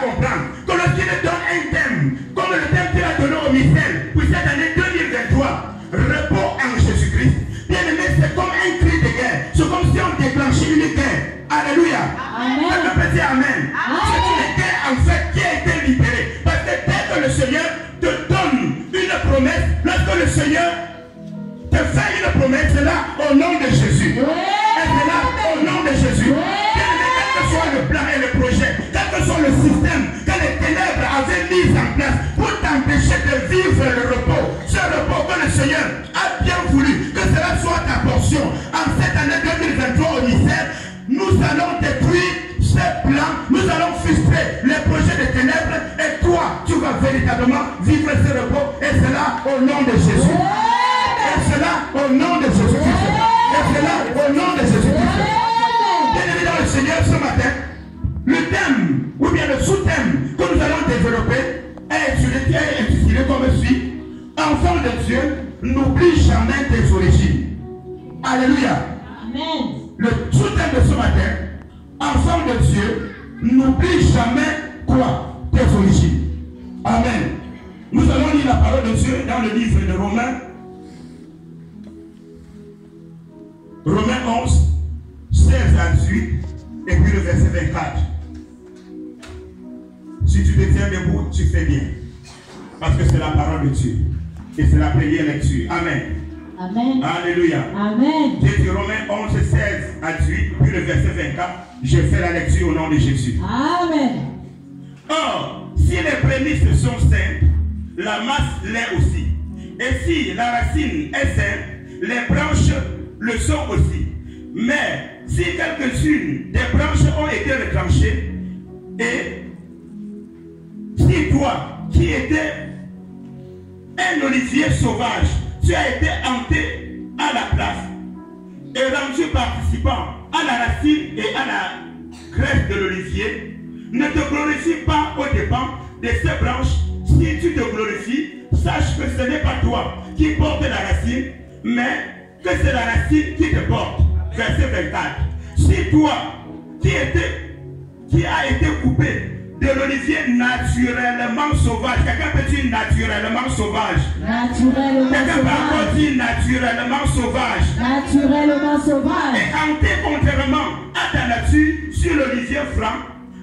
comprendre que lorsqu'il donne un thème, comme le thème qu'il a donné au Michel pour cette année 2023, repos en Jésus-Christ, bien aimé, c'est comme un cri de guerre. C'est comme si on déclenchait une guerre. Alléluia. Quelqu'un peut dire Amen. C'est une guerre en fait qui a été libérée. Parce que dès que le Seigneur te donne une promesse, lorsque le Seigneur te fait une promesse, c'est là au nom de Jésus. Et c'est là au nom de Jésus. Bien aimé, quel que soit le plan et le projet, quel que soit le système que les ténèbres avaient mis en place pour t'empêcher de vivre le repos, ce repos que le Seigneur a bien voulu que cela soit ta portion en cette année 2023 au ministère, nous allons détruire ces plans, nous allons frustrer les projets des ténèbres et toi, tu vas véritablement vivre ce repos et cela au nom de Jésus. Et cela au nom de Jésus-Christ. Et cela au nom de Jésus-Christ. Bien évidemment, le Seigneur, ce matin, le thème, ou bien le sous-thème que nous allons développer est intitulé comme suit. Enfant de Dieu, n'oublie jamais tes origines. Alléluia. Amen. Le sous-thème de ce matin, enfant de Dieu, n'oublie jamais quoi? Tes origines. Amen. Nous allons lire la parole de Dieu dans le livre de Romains. Romains 11, 16 à 18, et puis le verset 24. Si tu te tiens debout, tu fais bien. Parce que c'est la parole de Dieu. Et c'est la première lecture. Amen. Amen. Alléluia. Amen. J'ai dit Romains 11, 16 à 18, puis le verset 24. Je fais la lecture au nom de Jésus. Amen. Or, si les prémices sont saintes, la masse l'est aussi. Et si la racine est sainte, les branches le sont aussi. Mais si quelques-unes des branches ont été retranchées, et si toi, qui étais un olivier sauvage, tu as été hanté à la place et rendu participant à la racine et à la graisse de l'olivier, ne te glorifie pas aux dépens de ces branches. Si tu te glorifies, sache que ce n'est pas toi qui porte la racine, mais que c'est la racine qui te porte. Verset 24. Si toi, qui a été coupé de l'olivier naturellement sauvage, quelqu'un peut dire naturellement sauvage. Quelqu'un peut encore dire naturellement sauvage. Naturellement sauvage. Et hanté contrairement à ta nature sur l'olivier franc,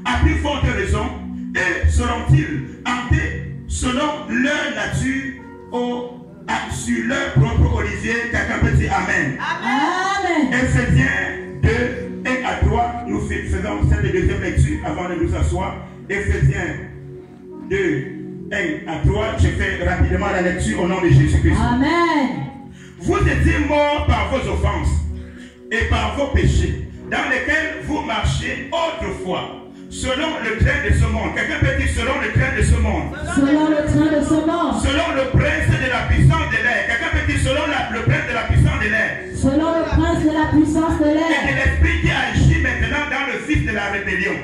à plus forte raison, et seront-ils hantés selon leur nature sur leur propre olivier. Quelqu'un peut dire Amen. Amen. Éphésiens 2, 1 à 3, nous faisons cette deuxième lecture avant de nous asseoir. Éphésiens 2, 1 à 3, je fais rapidement la lecture au nom de Jésus-Christ. Amen. Vous étiez morts par vos offenses et par vos péchés, dans lesquels vous marchiez autrefois, selon le train de ce monde. Quelqu'un peut dire selon le train de ce monde. Selon le train de ce monde. Selon le prince de la puissance de l'air. Quelqu'un peut dire selon le prince de la puissance de l'air. Selon le prince de la puissance de l'air. Et de l'esprit qui agit maintenant dans le fils de la rébellion.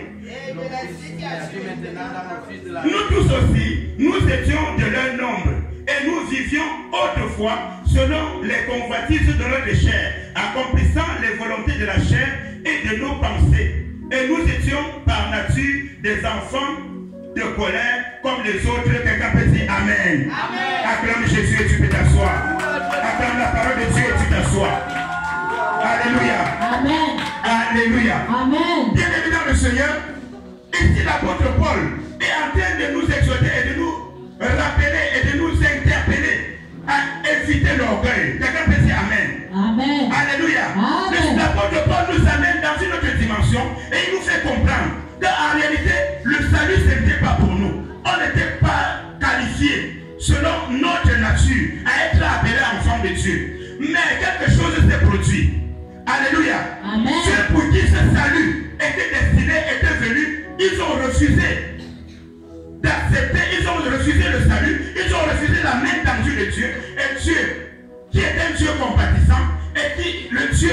Nous tous aussi, nous étions de leur nombre. Et nous vivions autrefois selon les convoitises de notre chair, accomplissant les volontés de la chair et de nos pensées. Et nous étions par nature des enfants de colère comme les autres. Quelqu'un peut dire Amen. Amen. Acclame Jésus et tu peux t'asseoir. Acclame la parole de Dieu et tu t'assois. Alléluia. Amen. Alléluia. Amen. Bien évidemment le Seigneur, ici l'apôtre Paul est en train de nous exhorter et de nous rappeler et de nous interpeller à éviter l'orgueil. Quelqu'un peut dire Amen. Amen. Alléluia. Amen. L'apôtre Paul nous amène dans une autre dimension et il nous fait comprendre qu'en réalité, le salut, ce n'était pas pour nous. On n'était pas qualifié selon notre nature à être appelé enfant de Dieu. Mais quelque chose s'est produit. Alléluia. Amen. Ceux pour qui ce salut était destiné, était venu, ils ont refusé d'accepter, ils ont refusé le salut, ils ont refusé la main tendue de Dieu. Et Dieu, qui est un Dieu compatissant, et le Dieu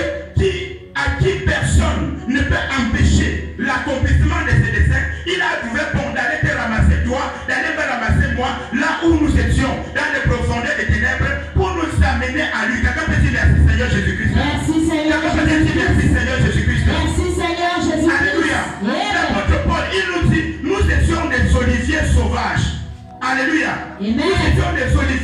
à qui personne ne peut empêcher l'accomplissement de ses desseins, il a trouvé bon d'aller te ramasser toi, d'aller me ramasser moi, là où nous étions, dans les profondeurs des ténèbres, pour nous amener à lui. Quelqu'un peut dire merci Seigneur Jésus-Christ. Merci Seigneur. Quelqu'un peut dire merci Seigneur Jésus-Christ. Merci Seigneur Jésus-Christ. Alléluia. L'apôtre Paul, il nous dit, nous étions des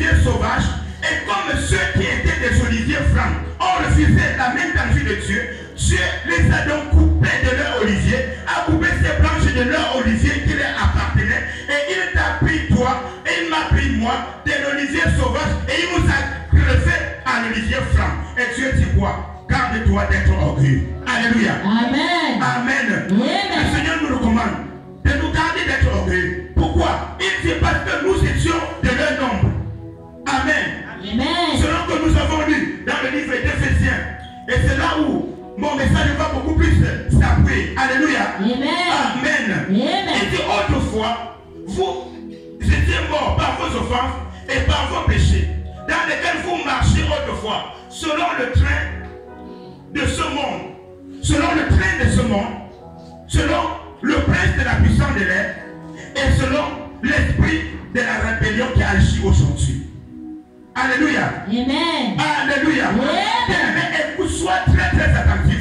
oliviers sauvages, et comme ceux qui étaient des oliviers francs ont refusé la même tendue de Dieu, Dieu les a donc coupés de leur olivier, a coupé ces branches de leur olivier qui leur appartenaient, et il t'a pris toi, et il m'a pris moi, de l'olivier sauvage, et il nous a greffé à l'olivier franc. Et Dieu dit quoi? Garde-toi d'être orgueilleux. Alléluia. Amen. Amen. Amen. Le Seigneur nous recommande de nous garder d'être orgueilleux. Pourquoi? Il dit parce que nous étions de leur nombre. Amen. Amen. Selon que nous avons lu dans le livre d'Éphésiens. Et c'est là où mon message va beaucoup plus s'appuyer. Alléluia. Amen. Amen. Amen. Et dit autrefois, vous étiez morts par vos offenses et par vos péchés, dans lesquels vous marchiez autrefois, selon le train de ce monde, selon le train de ce monde, selon le prince de la puissance de l'air, et selon l'esprit de la rébellion qui agit aujourd'hui. Alléluia. Amen. Alléluia. Amen. Mais écoute, sois très très attentif.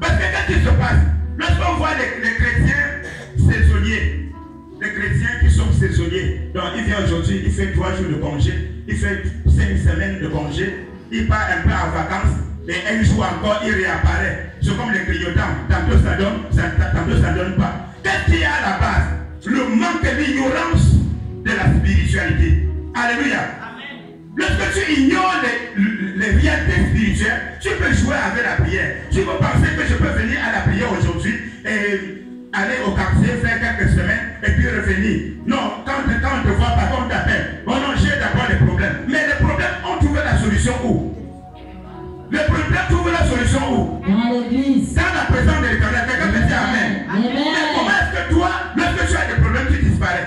Parce que qu'est-ce qui se passe? Lorsqu'on voit les chrétiens saisonniers, les chrétiens qui sont saisonniers, donc il vient aujourd'hui, il fait 3 jours de congé, il fait 5 semaines de congé, il part un peu en vacances, et un jour encore, il réapparaît. C'est comme les clignotants, tantôt ça donne, tantôt ça ne donne pas. Qu'est-ce qu'il y a à la base? Le manque d'ignorance de la spiritualité. Alléluia. Lorsque tu ignores les réalités spirituelles, tu peux jouer avec la prière. Tu peux penser que je peux venir à la prière aujourd'hui et aller au quartier, faire quelques semaines et puis revenir. Non, quand on te voit pas, on t'appelle. On en gère d'abord les problèmes. Mais les problèmes, on trouve la solution où? Le problème trouve la solution où? Dans l'église. Dans la présence de l'Éternel. Quelqu'un peut dire Amen. Amen. Mais comment est-ce que toi, lorsque tu as des problèmes, tu disparais?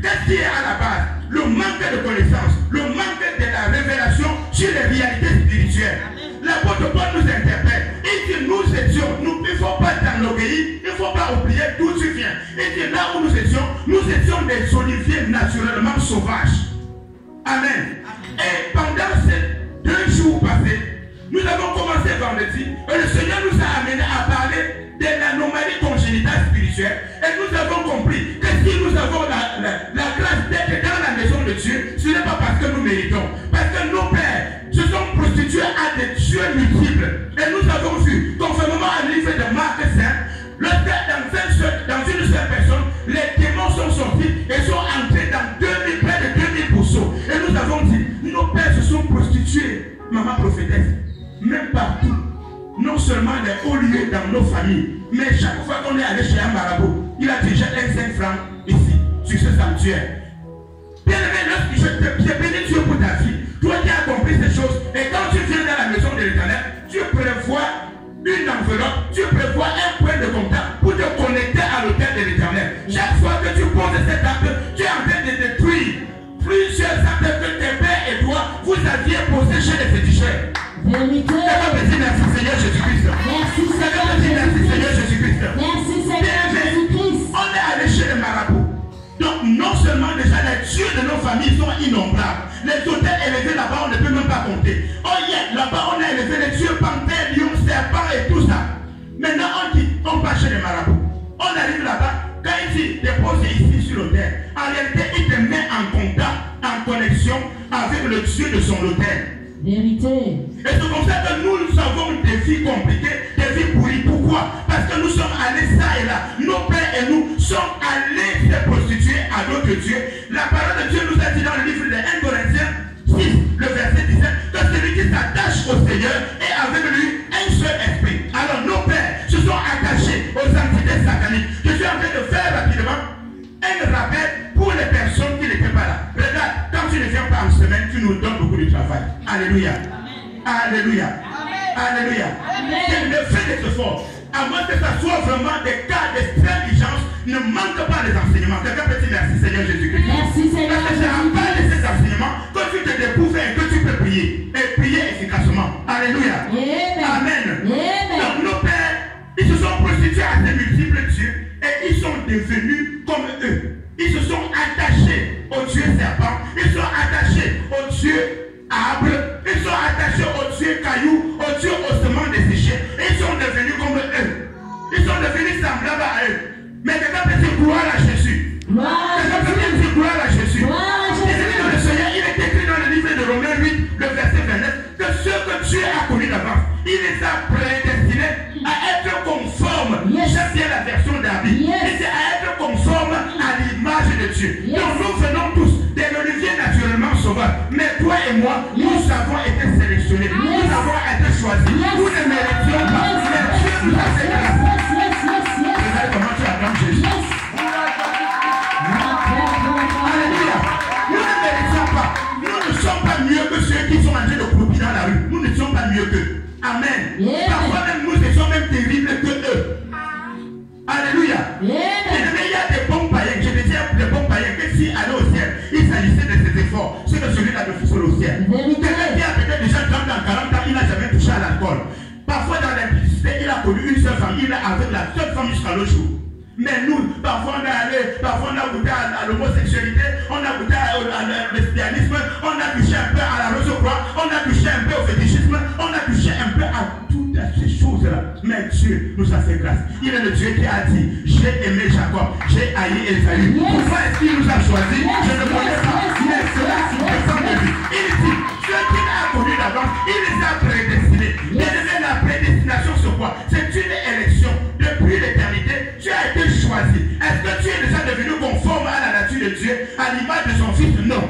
Qu'est-ce qui est à la base? Le manque de connaissance, le manque de la révélation sur les réalités spirituelles. L'apôtre Paul nous interpelle. Il dit nous étions, il ne faut pas t'enorgueillir, il ne faut pas oublier d'où tu viens. Il dit là où nous étions des oliviers naturellement sauvages. Amen. Et pendant ces 2 jours passés, nous avons commencé vendredi et le Seigneur nous a amené à parler de l'anomalie congénitale spirituelle. Et nous avons compris que si nous avons la grâce d'être dans la maison de Dieu, ce n'est pas parce que nous méritons. Parce que nos pères se sont prostitués à des dieux multiples. Et nous avons vu, conformément à le livre de Marc 5, lorsque dans une seule personne, les démons sont sortis et sont entrés dans près de 2000 pourceaux. Et nous avons dit, nos pères se sont prostitués, maman prophétesse, même partout. Non seulement les hauts lieux dans nos familles, mais chaque fois qu'on est allé chez un marabout, il a dit j'ai 5 francs ici, sur ce sanctuaire. Bien aimé, lorsque j'ai béni Dieu pour ta vie, toi qui as compris ces choses, et quand tu viens dans la maison de l'Éternel, tu prévois une enveloppe, tu prévois un point de contact pour te connecter à l'autel de l'Éternel. Chaque fois que tu poses cet acte, tu es en train de détruire plusieurs actes que tes pères et toi, vous aviez posés chez les féticheurs. Vérité. Merci Seigneur Jésus-Christ. Merci Seigneur Jésus-Christ. Merci Seigneur Jésus-Christ. On est allé chez les marabouts. Donc non seulement déjà les dieux de nos familles sont innombrables. Les hôtels élevés là-bas, on ne peut même pas compter. Oh yeah, là-bas on a élevé les dieux panthères, lions, serpents et tout ça. Maintenant on dit, on va chez les marabouts. On arrive là-bas, quand il dit dépose ici sur l'autel, en réalité il te met en contact, en connexion avec le Dieu de son autel. Vérité. Et c'est comme ça que nous avons des vies compliquées, des vies pourries. Pourquoi? Parce que nous sommes allés ça et là. Nos pères et nous sommes allés se prostituer à d'autres dieux. La parole de Dieu nous a dit dans le livre de 1 Corinthiens 6, le verset 17, que celui qui s'attache au Seigneur est avec lui un seul esprit. Alors nos pères se sont attachés aux entités sataniques. Je suis en train de faire rapidement un rappel pour les personnes qui n'étaient pas là. Regarde, quand tu ne viens pas en semaine, tu nous donnes beaucoup de travail. Alléluia. Alléluia. Alléluia. Ne fais des efforts. À moins que ça soit vraiment des cas d'extrême urgence, ne manque pas les enseignements. Quelqu'un peut dire merci Seigneur Jésus-Christ. Merci Seigneur. Parce que c'est à part de ces enseignements que tu te découvres et que tu peux prier. Et prier efficacement. Alléluia. Amen. Donc nos pères, ils se sont prostitués à ces multiples dieux et ils sont devenus comme eux. Ils se sont attachés au Dieu serpent, ils sont attachés au Dieu arbre, ils sont attachés au Dieu caillou, au Dieu ossements desséchés. Ils sont devenus comme eux. Ils sont devenus semblables à eux. Mais quelqu'un peut dire gloire à Jésus. Quelqu'un peut dire gloire à Jésus. Le Seigneur, il est Dieu. Yes. Donc nous venons tous des oliviers naturellement sauvages. Mais toi et moi, Yes. nous avons été sélectionnés. Nous Yes. avons été choisis. Yes. Nous ne méritions pas. Yes. Mais Dieu nous a fait grâce. Yes. Regardez comment tu acclames Jésus. Yes. Alléluia. Nous ne méritons pas. Nous ne sommes pas mieux que ceux qui sont en train de croupir dans la rue. Nous ne sommes pas mieux qu'eux. Amen. Yeah. Parfois même nous ne sommes même terribles que eux. Alléluia. Yeah. Il y a des bons païens. Je te dis des bons païens que si aller au ciel, il s'agissait de ses efforts. C'est que celui-là de foutre au ciel. Vérité. Quelqu'un qui a peut-être déjà 30 ans, 40 ans, il n'a jamais touché à l'alcool. Parfois dans l'implicité, il a connu une seule femme. Il est avec la seule femme jusqu'à l'autre jour. Mais nous, parfois on est allé, parfois on a goûté à l'homosexualité, on a goûté au lesbianisme, on a touché un peu à la rose-croix, on a touché un peu au fétichisme, on a touché un peu à toutes ces choses-là. Mais Dieu nous a fait grâce. Il est le Dieu qui a dit, j'ai aimé Jacob, j'ai haï Esaü. Yes. Pourquoi est-ce qu'il nous a choisis? Yes. Je ne connais pas. Yes. Mais cela dépend de lui. Il dit, ceux qu'il a connus d'avance, il les a prédestinés. Bien aimé, la prédestination c'est quoi? C'est une élection. Depuis l'éternité, tu as été choisi. Est-ce que tu es déjà devenu conforme à la nature de Dieu, à l'image de son Fils? Non.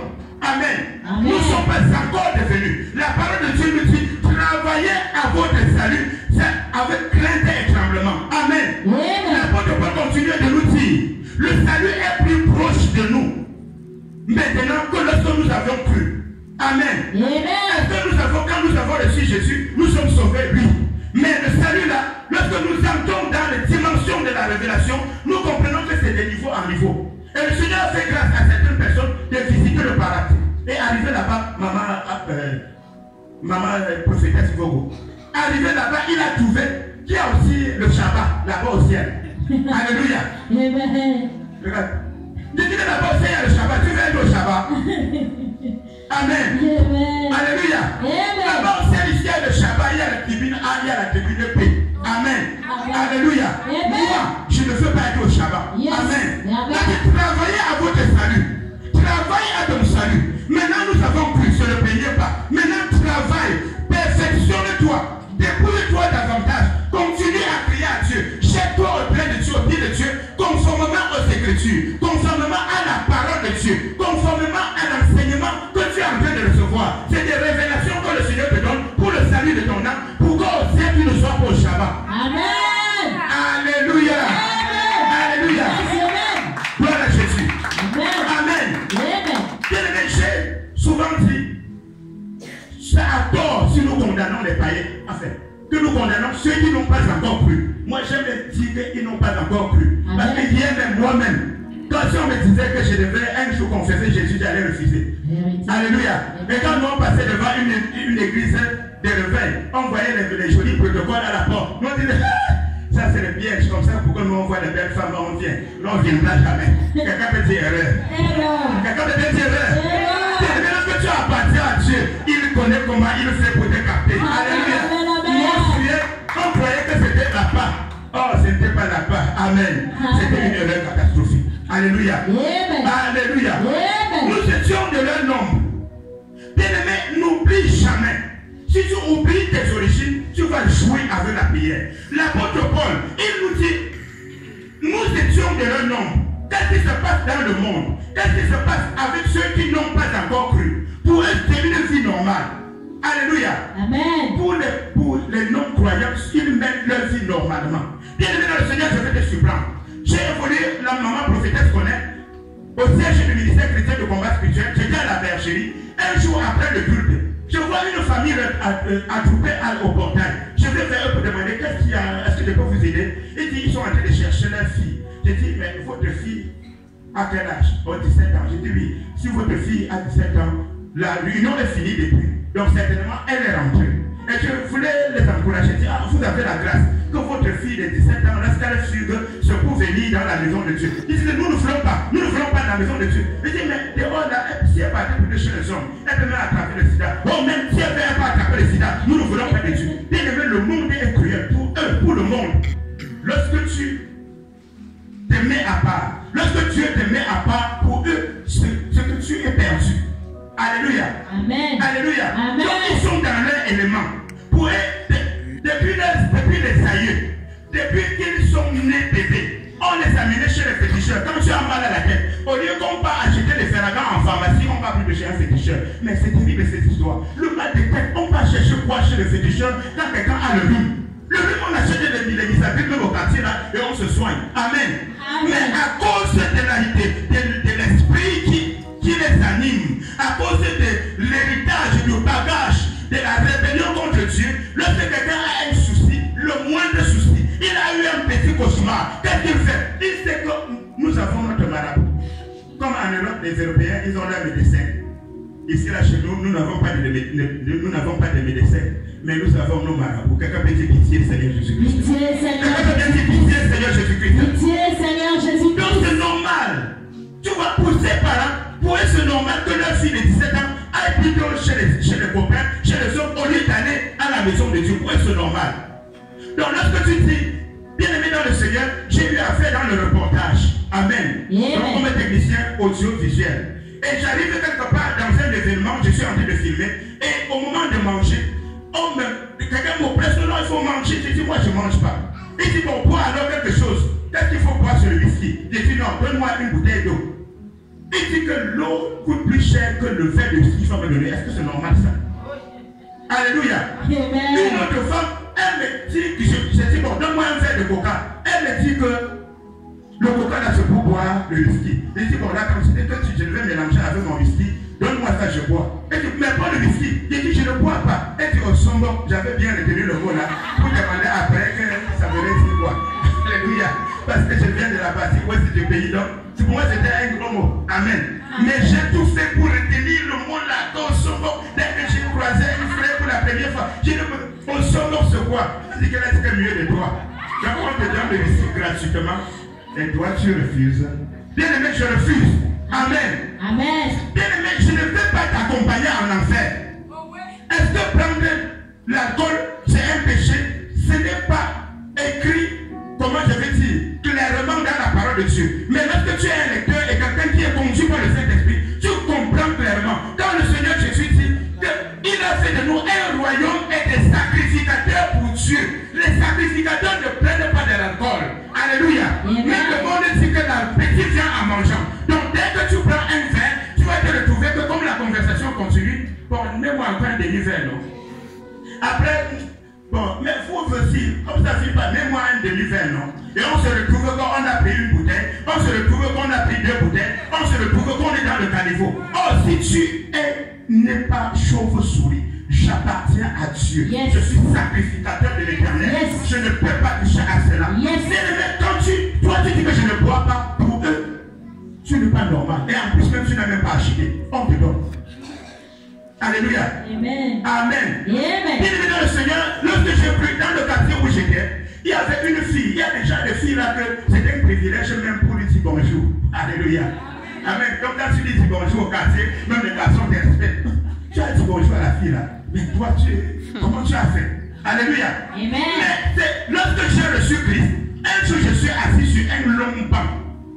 Amen. Amen. Nous ne sommes pas encore devenus. La parole de Dieu nous dit, travaillez à votre salut, c'est avec crainte et tremblement. Amen. Amen. L'apôtre Paul continue de nous dire, le salut est plus proche de nous maintenant que lorsque nous avions cru. Amen. Amen. Est-ce que nous avons, quand nous avons reçu Jésus, nous sommes sauvés? Oui. Mais le salut là, lorsque nous entrons dans les dimensions de la révélation, nous comprenons que c'est de niveau en niveau. Et le Seigneur fait grâce à certaines personnes de visiter le paradis. Et arrivé là-bas, maman prophétesse Vogo, arrivé là-bas, il a trouvé qu'il y a aussi le Shabbat là-bas au ciel. Alléluia. Amen. Regarde. Dis que là-bas au ciel, il y a le Shabbat. Tu veux aller au Shabbat? Amen. Amen. Alléluia. Amen. Là-bas au ciel, ici, il y a le Shabbat, il y a la tribune A, il y a la tribune B. Amen. Amen. Alléluia. Amen. Moi, je ne veux pas être au Shabbat. Yes. Amen. Amen. Donc, travaillez à votre salut. Travaillez à ton salut. Maintenant, nous avons cru, ce ne payez pas. Maintenant, travaille. Perfectionne-toi. Dépouille-toi davantage. Continue à crier à Dieu. Jette-toi auprès de Dieu, au pied de Dieu, conformément aux Écritures, conformément à la parole de Dieu, conformément à l'enseignement que tu es en train de recevoir. C'est des révélations que le Seigneur te donne pour le salut de ton âme, pour qu'au ciel tu ne sois pas au Shabbat. Amen. Alléluia. Alléluia. Amen. Gloire à Jésus. Amen. Amen. Bien-aimé, j'ai souvent dit, c'est à tort si nous condamnons les païens, enfin, que nous condamnons ceux qui n'ont pas encore cru. Moi, j'aime dire qu'ils n'ont pas encore cru. Amen. Parce que hier même, moi-même, quand si on me disait que je devais un jour confesser Jésus, j'allais refuser. Vérité. Alléluia. Et quand nous on passait devant une église de réveil, on voyait les jolis protocoles à la porte. Nous on disait, ça c'est le piège, comme ça, pour que nous on voit les belles femmes, on vient. Là, on ne viendra jamais. Quelqu'un peut dire erreur. Erreur. Quelqu'un peut dire erreur. Erreur. Lorsque tu appartiens à Dieu, il connaît comment il fait pour te capter. Alléluia. On croyait que c'était la part. Oh, ce n'était pas la part. Amen. C'était une erreur catastrophique. Alléluia. Amen. Alléluia. Amen. Nous étions de leur nombre. Bien-aimé, n'oublie jamais. Si tu oublies tes origines, tu vas jouer avec la prière. L'apôtre Paul, il nous dit, nous étions de leur nombre. Qu'est-ce qui se passe dans le monde? Qu'est-ce qui se passe avec ceux qui n'ont pas encore cru? Pour eux, c'est une vie normale. Alléluia. Amen. Pour les non-croyants, ils mènent leur vie normalement. Bien aimé dans le Seigneur, je vais te surprendre. J'ai évolué, la maman prophétesse connaît, au siège du ministère chrétien de combat spirituel. J'étais à la bergerie. Un jour après le culte, je vois une famille attroupée au portail. Je vais vers eux pour demander qu'est-ce qu'il y a, est-ce que je peux vous aider? Ils disent qu'ils sont en train de chercher leur fille. J'ai dit, mais votre fille, à quel âge? Oh, 17 ans. J'ai dit, oui, si votre fille a 17 ans, la réunion est finie depuis. Donc certainement, elle est rentrée. Et je voulais les encourager. Je dis, ah, vous avez la grâce que votre fille de 17 ans, lorsqu'elle suive, se peut venir dans la maison de Dieu. Ils disent, nous ne voulons pas. Nous ne voulons pas dans la maison de Dieu. Je dis, mais dehors là, si elle partait pour chez les hommes, elle peut même attraper le sida. Oh, même si elle ne peut pas attraper le sida, nous ne voulons pas de Dieu. Bien aimé, le monde est cruel pour eux, pour le monde. Lorsque tu te mets à part, lorsque Dieu te met à part pour eux, ce que tu es perdu. Alléluia. Amen. Alléluia. Amen. Donc ils sont dans leur élément. Pour eux, depuis les aïeux, depuis qu'ils sont nés bébés, on les a mis terminé chez les féticheurs. Quand tu as mal à la tête, au lieu qu'on va acheter les ferragants en pharmacie, on va plus chez un féticheur. Mais c'est terrible cette histoire. Le mal de tête, on va chercher quoi chez le féticheur quand quelqu'un a le rhume. Le rhume, on achète des misabiles même au quartier là et on se soigne. Amen. Mais à cause de l'esprit qui les anime, à cause de l'héritage, du bagage, de la rébellion contre Dieu, lorsque quelqu'un a un souci, le moindre souci, il a eu un petit cauchemar. Qu'est-ce qu'il fait? Il sait que nous avons notre marabout. Comme en Europe, les Européens, ils ont leur médecin. Ici, là, chez nous, nous n'avons pas de médecins, mais nous avons nos marabouts. Quelqu'un peut dire pitié, Seigneur Jésus-Christ. Pitié, Seigneur. Quelqu'un peut dire pitié, Seigneur Jésus-Christ. Pitié, Seigneur Jésus-Christ. Donc c'est normal. Tu vois, pour ses parents, pour eux c'est normal que leur fille de 17 ans aille plutôt chez les copains, chez les hommes, au lieu d'aller à la maison de Dieu. Pour eux c'est normal. Donc lorsque tu dis, bien aimé dans le Seigneur, j'ai eu affaire dans le reportage. Amen. Donc comme technicien audiovisuel. Et j'arrive quelque part dans un événement, je suis en train de filmer, et au moment de manger, quelqu'un me presse, non, il faut manger. Je dis, moi je ne mange pas. Il dit, bon, bois alors quelque chose. Qu'est-ce qu'il faut boire sur le whisky? Je dis, non, donne-moi une bouteille d'eau. Il dit que l'eau coûte plus cher que le verre de whisky qu'il faut me donner. Est-ce que c'est normal ça? Alléluia. Amen. Une autre femme, elle me dit, je dis, bon, donne-moi un verre de coca. Elle me dit que le coca là, c'est pour boire le whisky. Il dit, bon, là, comme c'était que je devais mélanger avec mon whisky, donne-moi ça, je bois. Elle dit, mais pas le whisky. Il dit, je ne bois pas. Elle dit, au sombre, j'avais bien retenu le mot là, pour demander après que ça veut dire quoi. Alléluia. Parce que je viens de la partie ouest du pays, donc pour moi c'était un gros mot. Amen. Mais j'ai tout fait pour retenir le mot là, au sombre. Dès que j'ai croisé une frère pour la première fois, j'ai dit, au sombre, c'est quoi? Elle dit, qu'elle est mieux de toi. Donc on te donne le whisky gratuitement. Et toi, tu refuses. Bien aimé, je refuse. Amen. Amen. Bien aimé, je ne veux pas t'accompagner en enfer. Est-ce que prendre l'alcool, c'est un péché? Ce n'est pas écrit, comment je vais dire, clairement dans la parole de Dieu. Mais lorsque tu es un lecteur et quelqu'un qui est conduit par le Saint-Esprit, tu comprends clairement. Quand le Seigneur Jésus dit qu'il a fait de nous un royaume et des sacrificateurs pour Dieu. Les sacrificateurs ne prennent pas de l'alcool. Alléluia. Mais le monde dit que l'appétit vient en mangeant. Donc dès que tu prends un verre, tu vas te retrouver que comme la conversation continue, bon, mets-moi encore un demi-verre, non? Après, bon, mais vous aussi, comme ça ne pas, mets-moi un demi-verre, non? Et on se retrouve quand on a pris une bouteille, on se retrouve quand on a pris 2 bouteilles, on se retrouve quand on est dans le caniveau. Oh, si tu n'es pas chauve-souris, j'appartiens à Dieu. Yes. Je suis sacrificateur de l'Éternel. Yes. Je ne peux pas toucher à cela. Yes. Mais quand toi tu dis que je ne bois pas, pour eux, tu n'es pas normal. Et en plus, même tu n'as même pas acheté. On te donne. Alléluia. Amen. Amen. Amen. Bien aimé dans le Seigneur, lorsque j'ai pris dans le quartier où j'étais, il y avait une fille. Il y a déjà des filles là que c'était un privilège même pour lui dire bonjour. Alléluia. Amen. Donc quand tu dis bonjour au quartier, même les garçons te respectent. Tu as dit bonjour à la fille là. Mais toi, comment tu as fait? Alléluia. Amen. Mais lorsque j'ai reçu Christ, un jour je suis assis sur un long banc.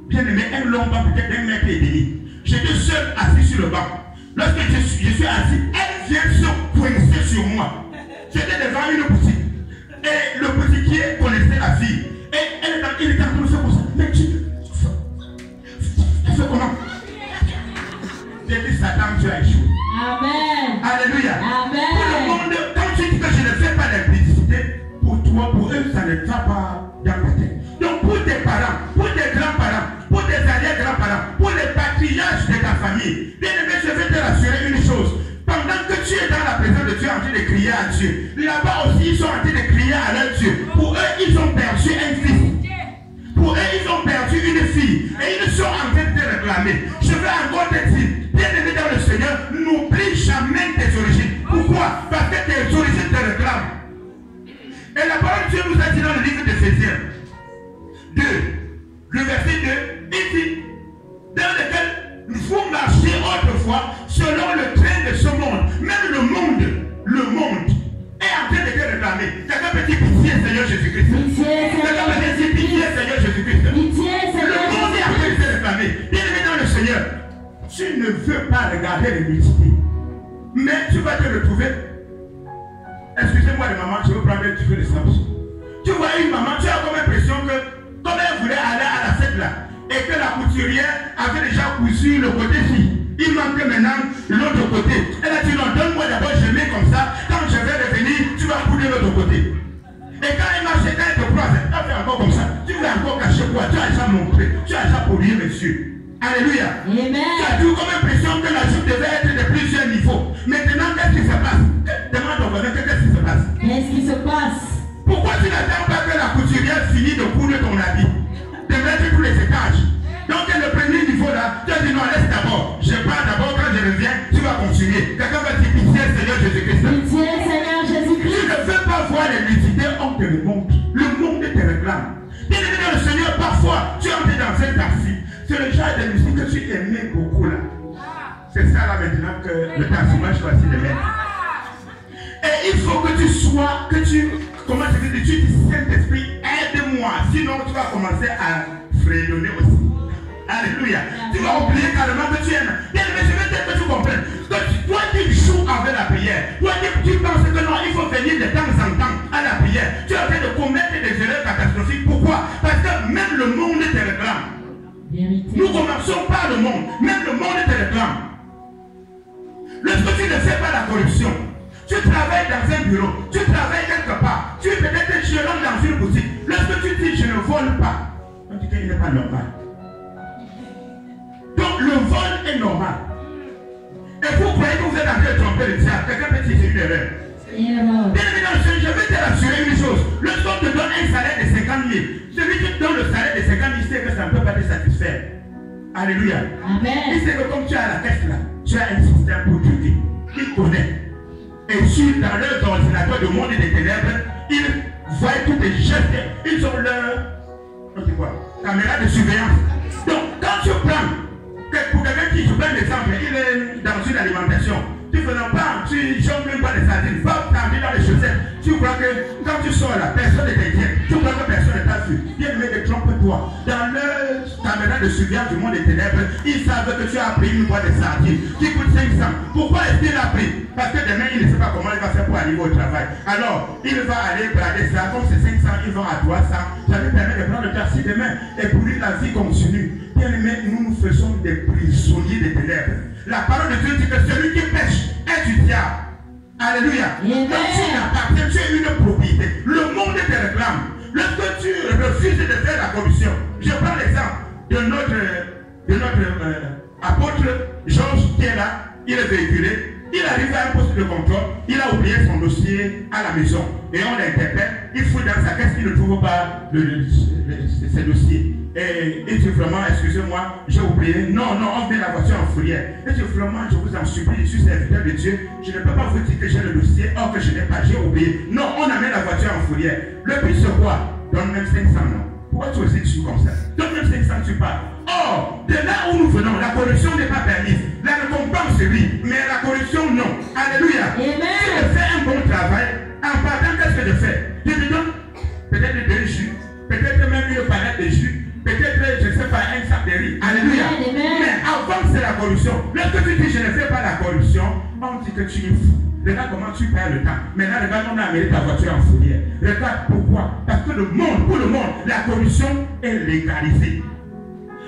Bien aimé, un long banc peut-être d'1 mètre et demi. J'étais seul assis sur le banc. Lorsque je suis assis, elle vient se coincer sur moi. J'étais devant une boutique. Et le boutiquier connaissait la fille. Et il était en train de faire comme ça. Mais tu fais comment? J'ai dit, Satan, tu as échoué. Amen. Alléluia. Amen. Pour le monde, quand tu dis que je ne fais pas d'implicité, pour toi, pour eux, ça ne va pas dans ta tête. Donc pour tes parents, pour tes grands-parents, pour tes arrière-grands-parents, pour les patriarches de ta famille, bien aimé, je vais te rassurer une chose. Pendant que tu es dans la présence de Dieu en train de crier à Dieu, là-bas aussi ils sont en train de crier à leur Dieu. Pour eux, ils ont perdu un fils. Pour eux, ils ont perdu une fille. Et ils sont en train de te réclamer. Je vais encore te dire, bien aimé dans le Seigneur, n'oublie jamais tes origines. Pourquoi? Parce que tes origines te réclament. Et la parole de Dieu nous a dit dans le livre d'Éphésiens 2, le verset 2, il dit, dans lequel vous marchiez autrefois selon le train de ce monde. Même le monde est en train de te réclamer. Quelqu'un peut dire pitié, Seigneur Jésus-Christ. Quelqu'un peut dire pitié, Seigneur Jésus-Christ. Le monde est en train de te réclamer. Bien aimé dans le Seigneur, tu ne veux pas regarder les multitudes, mais tu vas te retrouver. Excusez-moi les mamans, je veux prendre un petit peu de sens. Tu vois une maman, tu as comme l'impression que comme elle voulait aller à la fête là. Et que la couturière avait déjà cousu le côté-ci. Il manquait maintenant l'autre côté. Elle a dit non, donne-moi d'abord, je mets comme ça. Quand je vais revenir, tu vas couler l'autre côté. Et quand elle marchait, quand elle te croise, elle fait encore comme ça. Tu vas encore cacher quoi? Tu as déjà montré, tu as déjà pollué, monsieur. Alléluia. Amen. Tu as toujours comme impression que la jupe devait être de plusieurs niveaux. Maintenant, qu'est-ce qui se passe? Demande au voisin, qu'est-ce qui se passe? Qu'est-ce qui se passe? Pourquoi tu n'attends pas que la couturière finisse de coudre ton habit? De mettre tous les étages. Donc le premier niveau là, tu as dit non, laisse d'abord. Je pars d'abord, quand je reviens, tu vas continuer. Quelqu'un va dire pitié Seigneur Jésus-Christ. Pitié Seigneur Jésus-Christ. Tu ne veux pas voir les lucidés, on te le montre. Le monde te réclame. Bien aimé dans le Seigneur, parfois, tu entres dans un taxi. C'est le genre de musique que tu aimais beaucoup là. C'est ça là maintenant que le taxi m'a choisi de mettre. Et il faut que tu sois, comment tu dis, Saint-Esprit, aide-moi. Sinon tu vas commencer à fredonner aussi. Alléluia. Tu vas oublier carrément que tu aimes. Bien, mais je veux dire que tu comprennes. Que toi qui joues avec la prière, toi qui tu penses que non, il faut venir de temps en temps à la prière, tu es en train de commettre des erreurs catastrophiques. Pourquoi? Parce que même le monde te réclame. Vérité. Nous commençons par le monde. Même le monde te réclame. Lorsque tu ne fais pas la corruption, tu travailles dans un bureau, tu travailles quelque part, tu es peut-être gérant dans une boutique. Lorsque tu dis je ne vole pas, on dit qu'il n'est pas normal. Donc le vol est normal. Et vous croyez que vous êtes en train de tromper le diable? Quelqu'un peut dire c'est une erreur. Bien évidemment, je vais te rassurer une chose. Lorsqu'on te donne un salaire de 50 000, celui qui te donne le salaire de 50 000 sait que ça ne peut pas te satisfaire. Alléluia. Amen. Il sait que comme tu as la caisse là, tu as un système pour tuer. Il connaît. Et sur dans leur ordinateur de monde des ténèbres, ils voient tous les gestes, ils ont leur caméra de surveillance. Donc quand tu prends, pour quelqu'un qui, je prends l'exemple, il est dans une alimentation, tu ne fais pas, tu jongles même pas les sardines, va t'amener dans les chaussettes, tu crois que quand tu sors là, personne ne t'inquiète, tu crois que personne ne t'a vu, viens me mettre trompe-toi. Dans leur caméra de surveillance du monde des ténèbres, ils savent que tu as pris une boîte de sardines qui coûte 500. Pourquoi est-ce qu'il a pris? Parce que demain, il ne sait pas comment il va faire pour arriver au travail. Alors, il va aller brader ça, comme c'est 500, ils vont à 300. Ça lui permet de prendre le taxi demain. Et pour lui, la vie continue. Bien aimé, nous faisons des prisonniers des ténèbres. La parole de Dieu dit que celui qui pêche est du diable. Alléluia. Donc tu n'appartiens, tu es une propriété. Le monde te réclame. Lorsque tu refuses de faire la corruption, je prends l'exemple de notre apôtre Georges qui est là, il est véhiculé. Il arrive à un poste de contrôle, il a oublié son dossier à la maison. Et on l'interpelle, il fouille dans sa caisse, il ne trouve pas ses dossiers. Et il dit vraiment, excusez-moi, j'ai oublié. Non, on met la voiture en fourrière. Il dit vraiment, je vous en supplie, je suis serviteur de Dieu. Je ne peux pas vous dire que j'ai le dossier, or que je n'ai pas, j'ai oublié. Non, on amène la voiture en fourrière. Le but c'est quoi? Donne même 500, non. Pourquoi tu aussi tu comme ça? Donne même 500, tu pars. Or, de là où nous venons, la corruption n'est pas permise. La récompense, oui, mais la corruption, non. Alléluia. Amen. Si je fais un bon travail, en partant, qu'est-ce que je fais? Je te donne peut-être 2 jus, peut-être même une palette de jus, peut-être, je ne sais pas, un sac de riz. Alléluia. Amen. Mais avant, c'est la corruption. Lorsque tu dis je ne fais pas la corruption, on dit que tu es fou. Regarde comment tu perds le temps. Maintenant, regarde, on a amené ta voiture en fourrière. Regarde pourquoi. Parce que le monde, pour le monde, la corruption est légalisée.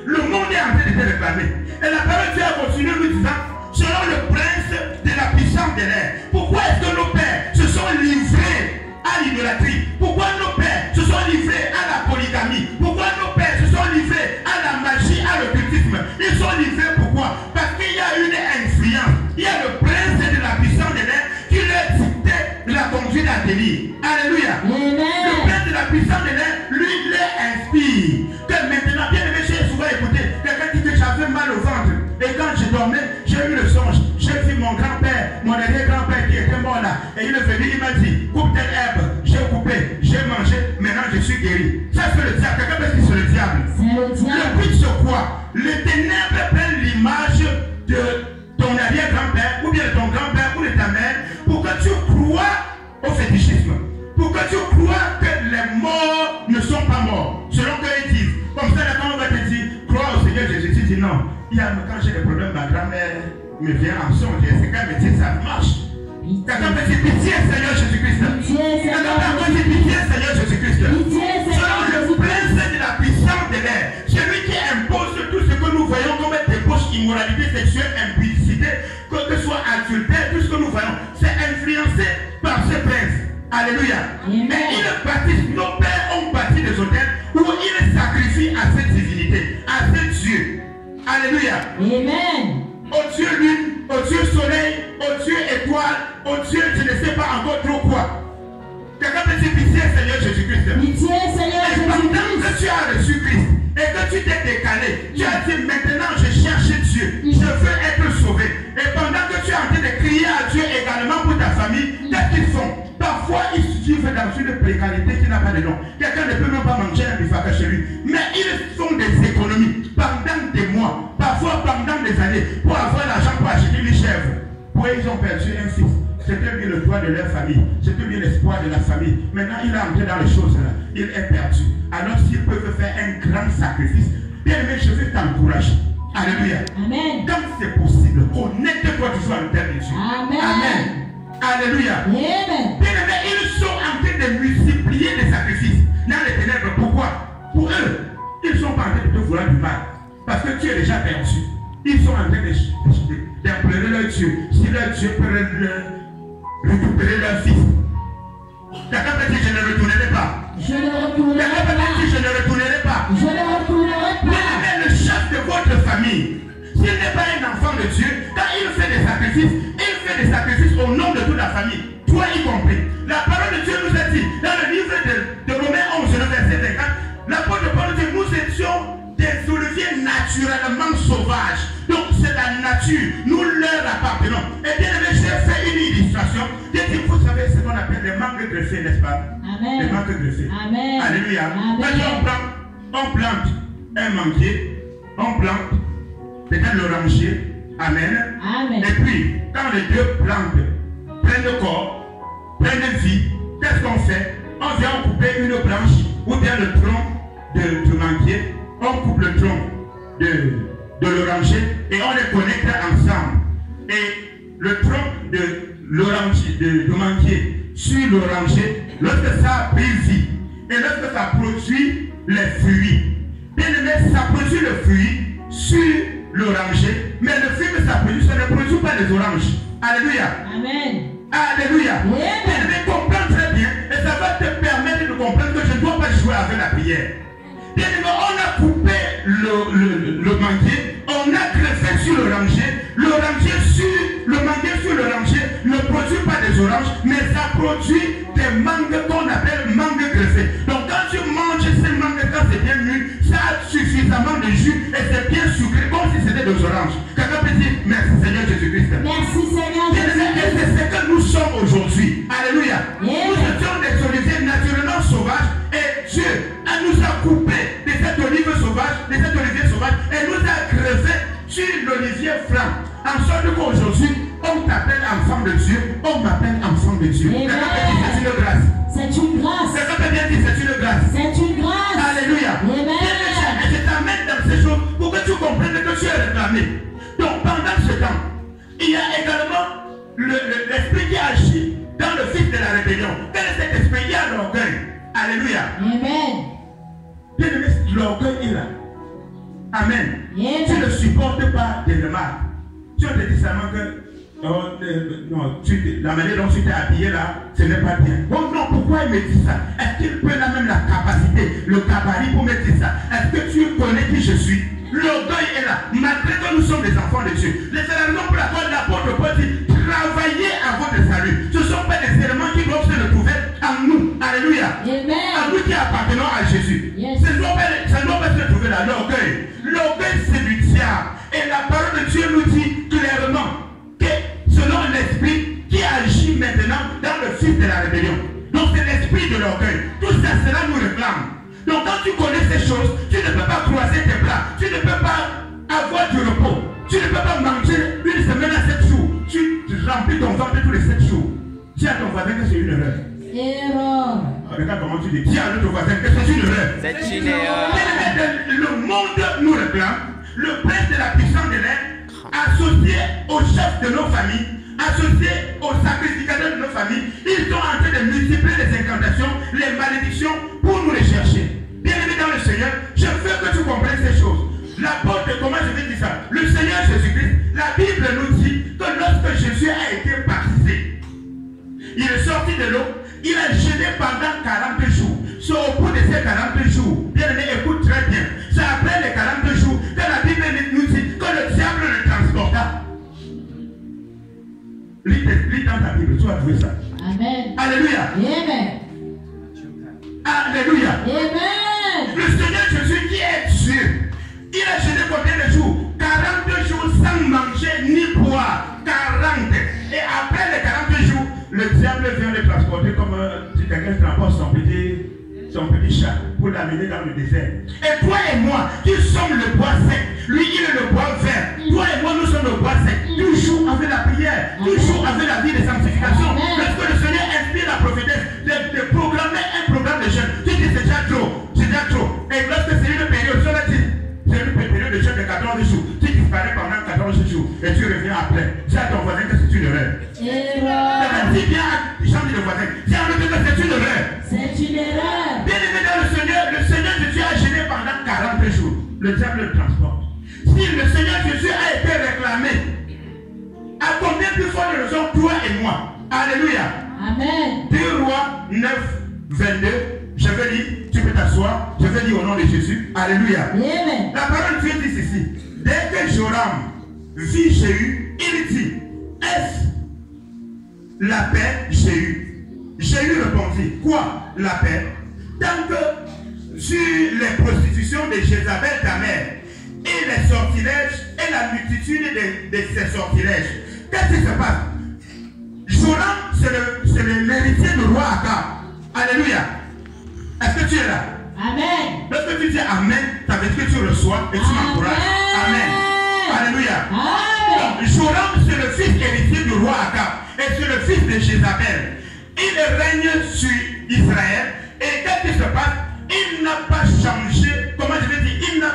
Le monde est en train de te réclamer. Et la parole de Dieu a continué lui disant, selon le prince de la puissance de l'air. Pourquoi est-ce que nos pères se sont livrés à l'idolâtrie? Pourquoi nos pères se sont livrés à la polygamie? Pourquoi nos pères se sont livrés à la magie, à l'occultisme? Ils sont livrés pourquoi? Parce qu'il y a une influence. Il y a le prince de la puissance de l'air qui leur dictait la conduite à délire. Alléluia. Amen. Le prince de la puissance de l'air, lui, leur inspire. Que maintenant, bien aimé, j'ai souvent écouté quelqu'un dit que j'avais mal au ventre. Et quand je dormais, j'ai eu le songe. J'ai vu mon grand-père, mon arrière-grand-père qui était mort là. Et il est venu, il m'a dit, coupe telle herbe. J'ai coupé, j'ai mangé, maintenant je suis guéri. Ça c'est le diable. Quelqu'un peut dire c'est le diable. Le but c'est quoi? Les ténèbres prennent l'image de ton arrière-grand-père, ou bien de ton grand-père, ou de ta mère, pour que tu crois au fétichisme. Pour que tu crois que les morts ne sont pas morts. Selon qu'ils disent. Comme ça, quand on va te dire, crois au Seigneur Jésus, tu dis non. Quand j'ai des problèmes, ma grand-mère me vient en songe. C'est quand elle me dit ça marche. Quelqu'un peut dire pitié Seigneur Jésus-Christ. Quelqu'un peut dire pitié Seigneur Jésus-Christ. Selon le prince de la puissance de l'air, celui qui immoralité sexuelle, impudicité, que ce soit adultère, tout ce que nous voyons, c'est influencé par ce prince. Alléluia. Amen. Mais ils bâtissent, nos pères ont bâti des hôtels où ils sacrifient à cette divinité, à ce Dieu. Alléluia. Amen. Au Dieu lune, au Dieu soleil, au Dieu étoile, au Dieu je ne sais pas encore trop quoi. Quelqu'un peut dire pitié Seigneur Jésus-Christ. Pitié Seigneur Et pendant Jésus-Christ. que tu as reçu Christ et que tu t'es décalé, tu as dit maintenant je cherche Dieu, je veux être sauvé. Et pendant que tu es en train de crier à Dieu également pour ta famille, qu'est-ce qu'ils font? Parfois ils vivent dans une précarité qui n'a pas de nom. Quelqu'un ne peut même pas manger un bifaka chez lui. Mais ils font des économies pendant des mois, parfois pendant des années, pour avoir l'argent pour acheter une chèvre. Pour ils ont perdu un fils. C'était bien le toit de leur famille, c'était bien l'espoir de la famille. Maintenant, il est entré dans les choses là, il est perdu. Alors, s'ils peuvent faire un grand sacrifice, bien aimé, je veux t'encourager. Alléluia. Amen. Comme c'est possible, connecte-toi toujours à l'autel de Dieu. Amen. Amen. Alléluia. Amen. Bien aimé, ils sont en train de multiplier les sacrifices dans les ténèbres. Pourquoi? Pour eux, ils sont pas en train de te vouloir du mal. Parce que tu es déjà perdu. Ils sont en train d'implorer leur Dieu. Si leur Dieu peut récupérer leur fils. Quelqu'un peut dire je ne retournerai pas. Je ne retournerai Quelqu'un peut pas. dire je ne retournerai pas. Je ne retournerai pas. Mais le chef de votre famille, s'il n'est pas un enfant de Dieu, quand il fait des sacrifices au nom de toute la famille, toi y compris. La parole de Dieu nous a dit, dans le livre de Romains 11, le verset 50, l'apôtre Paul dit, nous étions des oliviers naturellement sauvages. Donc c'est la nature, nous leur appartenons. Et bien aimé, j'ai fait une illustration. J'ai dit, vous savez ce qu'on appelle les mangues greffées, n'est-ce pas? Amen. Les mangues greffées. Amen. Alléluia. Amen. Quand on plante un manguier, on plante peut-être l'oranger. Amen. Amen. Et puis, quand les deux plantes prennent corps, prennent vie, qu'est-ce qu'on fait? On vient couper une branche ou bien le tronc du manguier. On coupe le tronc de l'oranger et on les connecte ensemble. Et le tronc de l'oranger, du manguier sur l'oranger, lorsque ça a pris vie et lorsque ça produit les fruits, bien aimé, ça produit le fruit sur l'oranger, mais le fruit que ça produit, ça ne produit pas les oranges. Alléluia. Amen. Alléluia. Amen. Bien aimé, comprends très bien et ça va te permettre de comprendre que je ne dois pas jouer avec la prière. Bien aimé, on a coupé le manguier, on a greffé sur l'oranger, le manguier sur l'oranger ne produit pas des oranges, mais ça produit des mangues qu'on appelle mangues greffées. Donc quand tu manges ces mangues, quand c'est bien mûr, ça a suffisamment de jus et c'est bien sucré comme si c'était des oranges. Quelqu'un peut dire merci Seigneur Jésus-Christ. Merci Seigneur Jésus-Christ. C'est ce que nous sommes aujourd'hui. Alléluia. Yeah. Nous étions des oliviers naturellement sauvages et Dieu nous a coupé de cette olive sauvage, de cet olivier sauvage et nous a greffé sur l'olivier franc. En sorte qu'aujourd'hui, on t'appelle enfant de Dieu, on m'appelle enfant de Dieu. Amen. C'est une grâce. C'est une grâce. Quelqu'un peut bien dire c'est une grâce. C'est une grâce. Alléluia. Amen. Et je t'amène dans ces choses pour que tu comprennes que tu es réclamé. Donc pendant ce temps, il y a également l'esprit qui agit dans le fils de la rébellion. Quel est cet esprit? Il y a l'orgueil. Alléluia. Amen. Bien aimé, l'orgueil est là. Amen. Amen. Tu ne supportes pas des remarques. Tu as dit seulement que non, la manière dont tu t'es habillé là, ce n'est pas bien. Oh non, pourquoi il me dit ça? Est-ce qu'il peut là même la capacité, le gabarit pour me dire ça? Est-ce que tu connais qui je suis? L'orgueil est là, malgré que nous sommes des enfants de Dieu. C'est la raison pour laquelle l'apôtre Paul dit travaillez à votre salut. Ce ne sont pas des éléments qui doivent se retrouver en nous. Alléluia. Amen. En nous qui appartenons à Jésus. Yes. Ça ne doit pas se retrouver là. L'orgueil. L'orgueil, c'est du diable. Et la parole de Dieu nous dit clairement que selon l'esprit qui agit maintenant dans le fils de la rébellion. Donc c'est l'esprit de l'orgueil. Tout ça, cela nous réclame. Donc quand tu connais ces choses, tu ne peux pas croiser tes bras. Tu ne peux pas avoir du repos. Tu ne peux pas manger une semaine à 7 jours. Tu remplis ton ventre tous les 7 jours. Dis à ton voisin que c'est une erreur. Erreur. Regarde comment tu dis. Dis à l'autre voisin que c'est une erreur. C'est une erreur. Le monde nous réclame. Le prince de la puissance de l'air, associé au chef de nos familles, associé aux sacrificateurs de nos familles, ils sont en train de multiplier les incantations, les malédictions pour nous les chercher. Bien aimé dans le Seigneur, je veux que tu comprennes ces choses. L'apôtre, comment je vais dire ça? Le Seigneur Jésus Bible, tu vas trouver ça. Amen. Alléluia. Amen. Alléluia. Amen. Le Seigneur Jésus qui est Dieu, il a jeûné combien de jours? 42 jours sans manger ni boire. 40. Et après les 42 jours, le diable vient le transporter comme si quelqu'un transporte son petit chat pour l'amener dans le désert. Et toi et moi, qui sommes le bois sec, lui il est le bois vert. Toi et moi, nous sommes le bois sec. Toujours avec la prière, toujours avec la vie de sanctification. Lorsque le Seigneur inspire la prophétesse de programmer un programme de jeûne, tu dis c'est déjà trop, c'est déjà trop. Et lorsque c'est une période, cela dit, c'est une période de jeûne de 14 jours. Tu disparais pendant 14 jours et tu reviens après. Dis à ton voisin que c'est une erreur. Dis bien, change de voisin. Dis à l'autre que c'est une erreur. C'est une erreur. Bien aimé dans le Seigneur Jésus a jeûné pendant 40 jours. Le diable le transporte. Si le Seigneur Jésus a été réclamé, à combien plus fort de raison toi et moi? Alléluia. Amen. 2 Rois 9, 22. Je vais lire, tu peux t'asseoir. Je vais lire au nom de Jésus. Alléluia. Amen. La parole de Dieu dit ceci. Dès que Joram vit Jéhu, il dit, est-ce la paix, Jéhu? Jéhu répondit, quoi la paix? Tant que sur les prostitutions de Jézabel ta mère et les sortilèges et la multitude de ces sortilèges, qu'est-ce qui se passe? Joram, c'est l'héritier du roi Akab. Alléluia. Est-ce que tu es là? Amen. Lorsque tu dis Amen, ça veut dire que tu reçois et tu m'encourages. Amen. Alléluia. Amen. Joram, c'est le fils héritier du roi Akab. Et c'est le fils de Jézabel. Il règne sur Israël. Et qu'est-ce qui se passe? Il n'a pas changé. Comment je vais dire? Il ne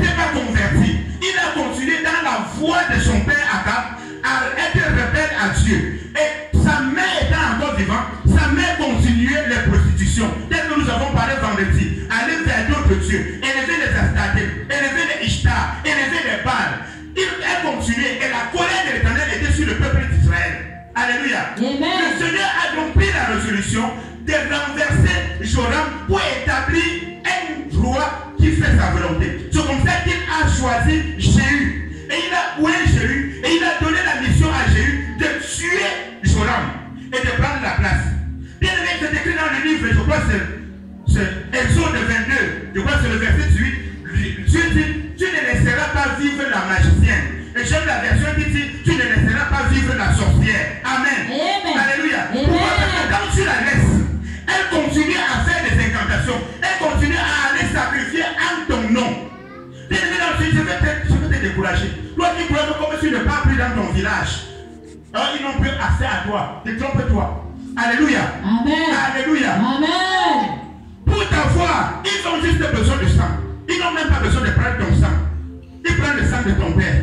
s'est pas converti. Il a continué dans la voie de son père Akab à être rebelle à Dieu. Et sa mère étant encore vivante, sa mère continuait les prostitutions. Tel que nous avons parlé vendredi, aller vers d'autres dieux, élever les Astartés, élever les Ishtar, élever les Baals. Il a continué et la colère de l'Éternel était sur le peuple d'Israël. Alléluia. Amen. Le Seigneur a donc pris la résolution de renverser Joram pour établir un roi qui fait sa volonté. C'est comme ça qu'il a choisi Jéhu. Et il a oué Jéhu et il a donné la mission à Jéhu de tuer Joram et de prendre la place. Bien aimé, c'est écrit dans le livre, je crois que c'est Exode 22, je crois que c'est le verset 18. Dieu dit, tu ne laisseras pas vivre la magicienne. Et j'aime la version qui dit, tu ne laisseras pas vivre la sorcière. Amen. Amen. Alléluia. Amen. Pourquoi? Parce que quand tu la laisses, elle continue à faire des incantations. Elle continue à aller sacrifier en ton nom. Bien aimé, je vais te décourager. Toi qui crois que comme tu ne parles plus dans ton village, alors ils n'ont plus accès à toi. Détrompe-toi. Alléluia. Amen. Alléluia. Amen. Pour t'avoir, ils ont juste besoin de sang. Ils n'ont même pas besoin de prendre ton sang. Ils prennent le sang de ton père.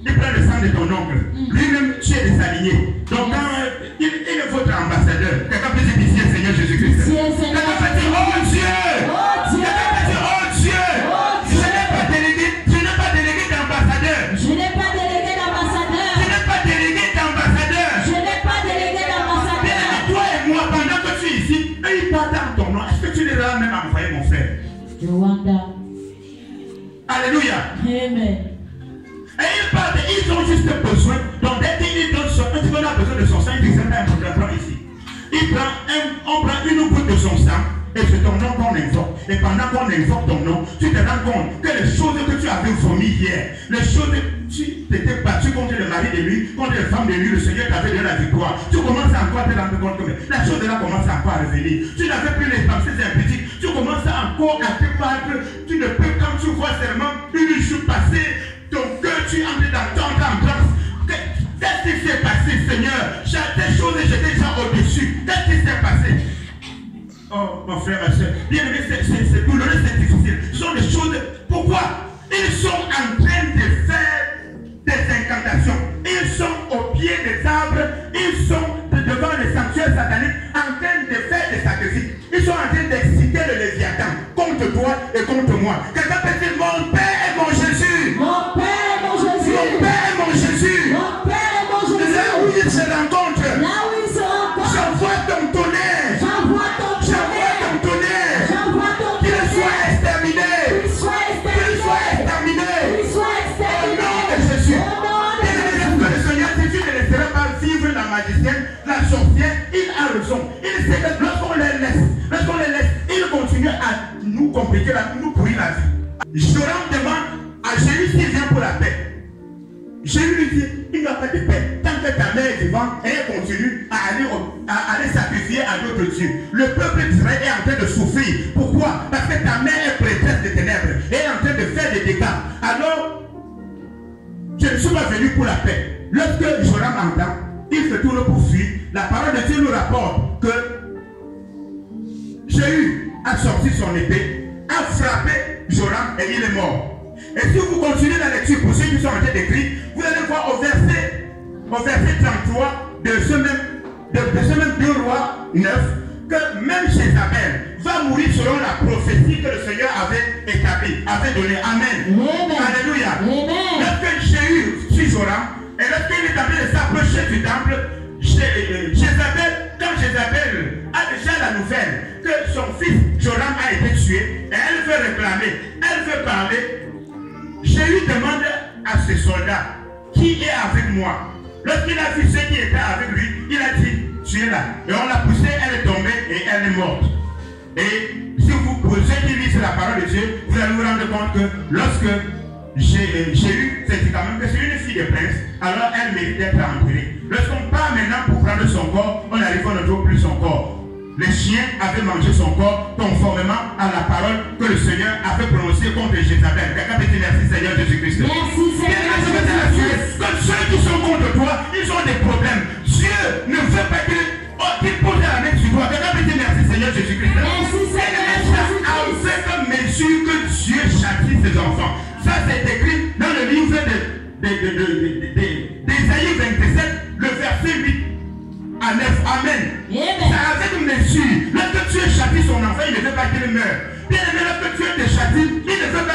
Ils prennent le sang de ton oncle. Lui-même, tu es désaligné. Donc, quand il est votre ambassadeur, quelqu'un peut dire ici, Seigneur Jésus-Christ. Quelqu'un peut dire, oh Dieu. Oh Dieu. Quelqu'un peut dire, oh Dieu. Oh Dieu. Je n'ai pas délégué d'ambassadeur. Je n'ai pas délégué d'ambassadeur. Je n'ai pas délégué d'ambassadeur. Je n'ai pas délégué d'ambassadeur. Toi et moi, pendant que tu es ici, eux ils partent dans ton nom. Est-ce que tu les as même envoyé, mon frère? Rwanda. Alléluia. Amen. Et ils partent, ils ont juste besoin. Donc dès qu'ils donnent son, un petit peu a besoin de son sang, il dit c'est pas important, prends ici. On prend une goutte de son sang et c'est ton nom qu'on invoque. Et pendant qu'on invoque ton nom, tu te rends compte que les choses que tu avais vomi hier, les choses que tu t'étais battu contre le mari de lui, contre les femmes de lui, le Seigneur t'avait donné la victoire. Tu commences encore à te rendre compte que la chose là commence encore à revenir. Tu n'avais plus les pensées impudiques. Tu commences encore à te battre. Tu ne peux, quand tu vois seulement une jour passer, ton cœur, tu entres dans ton transe. Qu'est-ce qui s'est passé, Seigneur? J'ai des choses et j'étais déjà au-dessus. Qu'est-ce qui s'est passé? Oh, mon frère, ma soeur, bien aimé, c'est douloureux, c'est difficile. Ce sont des choses. Pourquoi? Ils sont en train de faire des incantations. Ils sont au pied des arbres. Ils sont devant les sanctuaires sataniques en train de faire des sacrifices. Ils sont en train d'exciter le Léviathan contre toi et contre moi. Quelqu'un peut dire, mon Père est mon Jésus. Mon Père est mon Jésus. Mon Père est mon Jésus. Mon Père est mon Jésus. Là où ils se rencontrent. Là où ils se rencontrent. J'envoie ton tonnerre. J'envoie ton tonnerre. J'envoie ton tonnerre. J'envoie ton Qu'il tonnerre. soit exterminé. Qu'il soit Qu'il soit exterminé. exterminé. Qu'il soit Jésus s'il vient pour la paix. Jésus lui dit, il n'y a pas de paix. Tant que ta mère est vivante et elle continue à aller sacrifier à d'autres dieux. Le peuple d'Israël est en train de souffrir. Pourquoi? Parce que ta mère est prêtresse de ténèbres et est en train de faire des dégâts. Alors, je ne suis pas venu pour la paix. Lorsque Joram entend, il se tourne pour fuir. La parole de Dieu nous rapporte que Jéhu a sorti son épée, a frappé Joram et il est mort. Et si vous continuez la lecture pour ceux qui sont en train d'écrire, vous allez voir au verset 33 de ce même 2 Rois 9 que même Jézabel va mourir selon la prophétie que le Seigneur avait établie, avait donnée. Amen. Amen. Alléluia. Amen. Lorsque Jéhu suit Joram, et lorsqu'il est en train de s'approcher du temple, quand Jézabel a déjà la nouvelle que son fils Joram a été tué, et elle veut réclamer, elle veut parler, Jéhu demande à ses soldats, qui est avec moi? Lorsqu'il a vu ceux qui étaient avec lui, il a dit, tu es là. Et on l'a poussée, elle est tombée et elle est morte. Et si vous posez qui lisent la parole de Dieu, vous allez vous rendre compte que lorsque Jéhu s'est dit quand même que c'est une fille de prince, alors elle mérite d'être enterrée. Lorsqu'on part maintenant pour prendre son corps, on arrive, on ne trouve plus son corps. Les chiens avaient mangé son corps conformément à la parole que le Seigneur avait prononcée contre Jézabel. Quelqu'un peut dire merci Seigneur Jésus-Christ. Merci Seigneur Jésus-Christ. Comme ceux qui sont contre toi, ils ont des problèmes. Dieu ne veut pas qu'ils posent la main sur toi. Quelqu'un peut dire merci Seigneur Jésus-Christ. Merci Seigneur Jésus-Christ. Avec mesure que Dieu châtie ses enfants. Ça c'est écrit dans le livre d'Ésaïe 27, le verset 8 à 9. Amen. Ça avec mesure. Lorsque Dieu châtie son enfant, il ne veut pas qu'il meure. Bien aimé, lorsque Dieu te châtie, il ne veut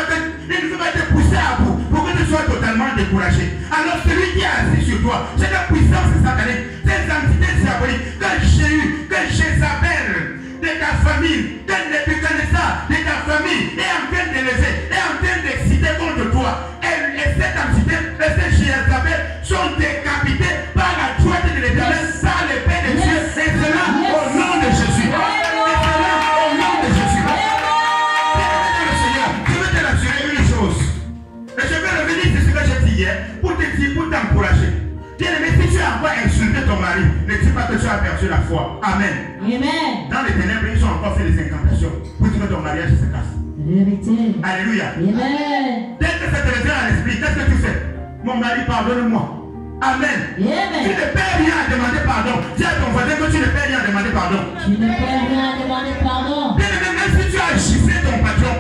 pas te pousser à bout pour que tu sois totalement découragé. Alors celui qui est assis sur toi, c'est la puissance satanique, ces entités diaboliques, que Jéhu, que Jézabel, de ta famille, que Nebuchadnezzar, de ta famille, est en train d'élever, est en train d'exciter contre toi. Et cette entité, ces Jézabel sont décapités par la droite de l'Éternel, par l'épée de Dieu. Et cela au nom de Jésus. Et cela au nom de Jésus. Bien-aimé Seigneur, je veux te rassurer une chose. Et je vais revenir sur ce que j'ai dit hier pour te dire, pour t'encourager. Bien-aimé, si tu as encore insulté ton mari, ne dis pas que tu as perdu la foi. Amen. Amen. Dans les ténèbres, ils ont encore fait des incantations pour dire que ton mariage se casse. Vérité. Alléluia. Amen. Dès que ça te revient à l'esprit, qu'est-ce que tu fais? Mon mari, pardonne-moi. Amen. Amen. Tu ne perds rien à demander pardon. Dis à ton voisin que tu ne perds rien à demander pardon. Tu ne perds rien à demander pardon. Bien aimé, même si tu as chiffré ton patron.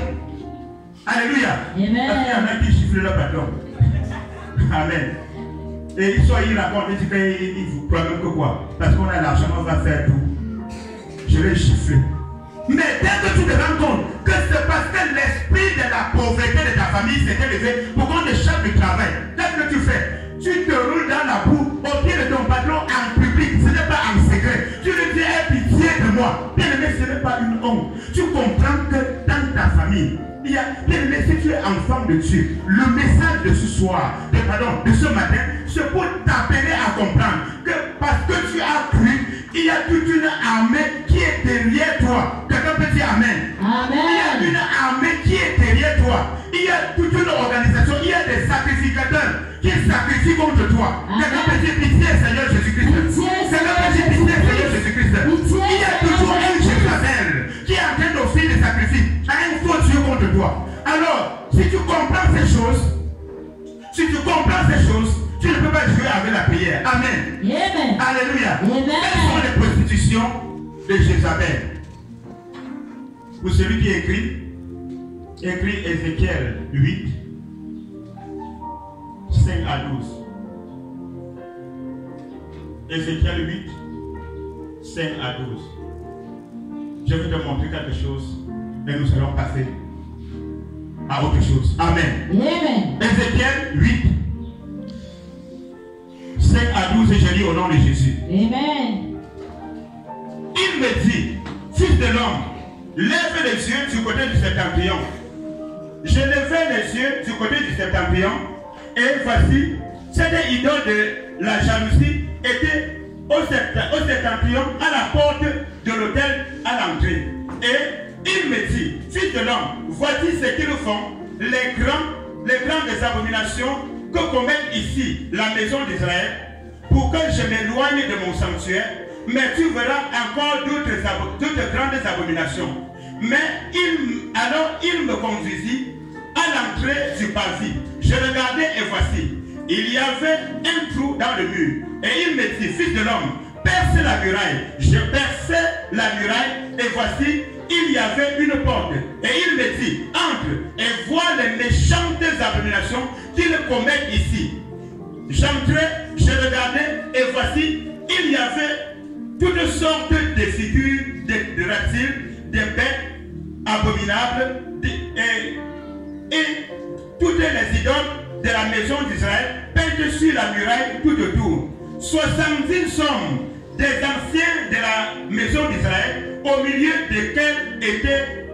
Alléluia. Amen. Parce qu'il y en a qui chiffrent leur patron. Amen. Et ils sont ils racontent, ils disent qu'ils vous croient même que quoi? Parce qu'on a l'argent, on va faire tout. Je vais chiffrer. Mais dès que tu te rends compte que c'est parce que l'esprit de la pauvreté de ta famille s'est élevé pour qu'on te chape du travail, qu'est-ce que tu fais? Tu te roules dans la boue au pied de ton patron en public, ce n'est pas en secret. Tu lui dis, aie pitié de moi. Bien aimé, ce n'est pas une honte. Tu comprends que dans ta famille, il y a, bien aimé, si tu es enfant de Dieu, le message de ce soir, de ce matin, c'est pour t'appeler à comprendre que parce que tu as cru, il y a toute une armée qui est derrière toi. Quelqu'un peut dire Amen. Amen. Il y a une armée qui est derrière toi. Il y a toute une organisation. Il y a des sacrificateurs qui sacrifient contre toi. Quelqu'un peut dire pitié Seigneur Jésus-Christ. Quelqu'un peut dire pitié Seigneur Jésus-Christ. Il y a toujours un Jézabel qui est en train d'offrir des sacrifices à un faux Dieu contre toi. Alors, si tu comprends ces choses, tu ne peux pas jouer avec la prière. Amen. Amen. Alléluia. Amen. Quelles sont les prostitutions de Jézabel? Pour celui qui écrit Ézéchiel 8, 5 à 12. Ézéchiel 8, 5 à 12. Je vais te montrer quelque chose et nous allons passer à autre chose. Amen. Amen. Ézéchiel 8, 5 à 12, et je lis au nom de Jésus. Amen. Il me dit, fils de l'homme, lève les yeux du côté du septentrion. Je levai les yeux du côté du septentrion, et voici, cette idole de la jalousie était au septentrion, à la porte de l'autel, à l'entrée. Et il me dit, fils de l'homme, voici ce qu'ils font, les grands les grandes abominations que commet ici la maison d'Israël, pour que je m'éloigne de mon sanctuaire, mais tu verras encore d'autres grandes abominations. Mais alors il me conduisit à l'entrée du parvis. Je regardais et voici, il y avait un trou dans le mur. Et il me dit, fils de l'homme, perce la muraille. Je perçais la muraille et voici, il y avait une porte. Et il me dit, entre et vois les méchantes abominations qu'il commet ici. J'entrais, je regardais et voici, il y avait toutes sortes de figures, de reptiles, de bêtes abominables et toutes les idoles de la maison d'Israël peintes sur la muraille tout autour. 70 hommes des anciens de la maison d'Israël, au milieu desquels était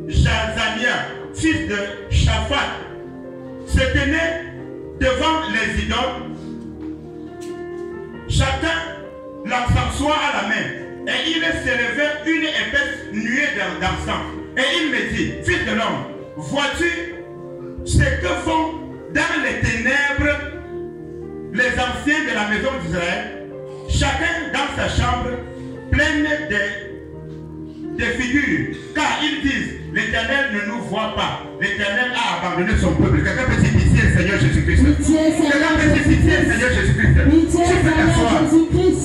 Jazania, fils de Shaphat, se tenaient devant les idoles, chacun l'encensoir à la main, et il s'élevait une épaisse nuée d'encens. Et il me dit, fils de l'homme, vois-tu ce que font dans les ténèbres les anciens de la maison d'Israël, chacun dans sa chambre, pleine des figures, car ils disent, l'Éternel ne nous voit pas, l'Éternel a abandonné son peuple. Quelqu'un peut pitié le Seigneur Jésus-Christ. Quelqu'un peut pitié le Seigneur Jésus-Christ. Tu peux t'asseoir.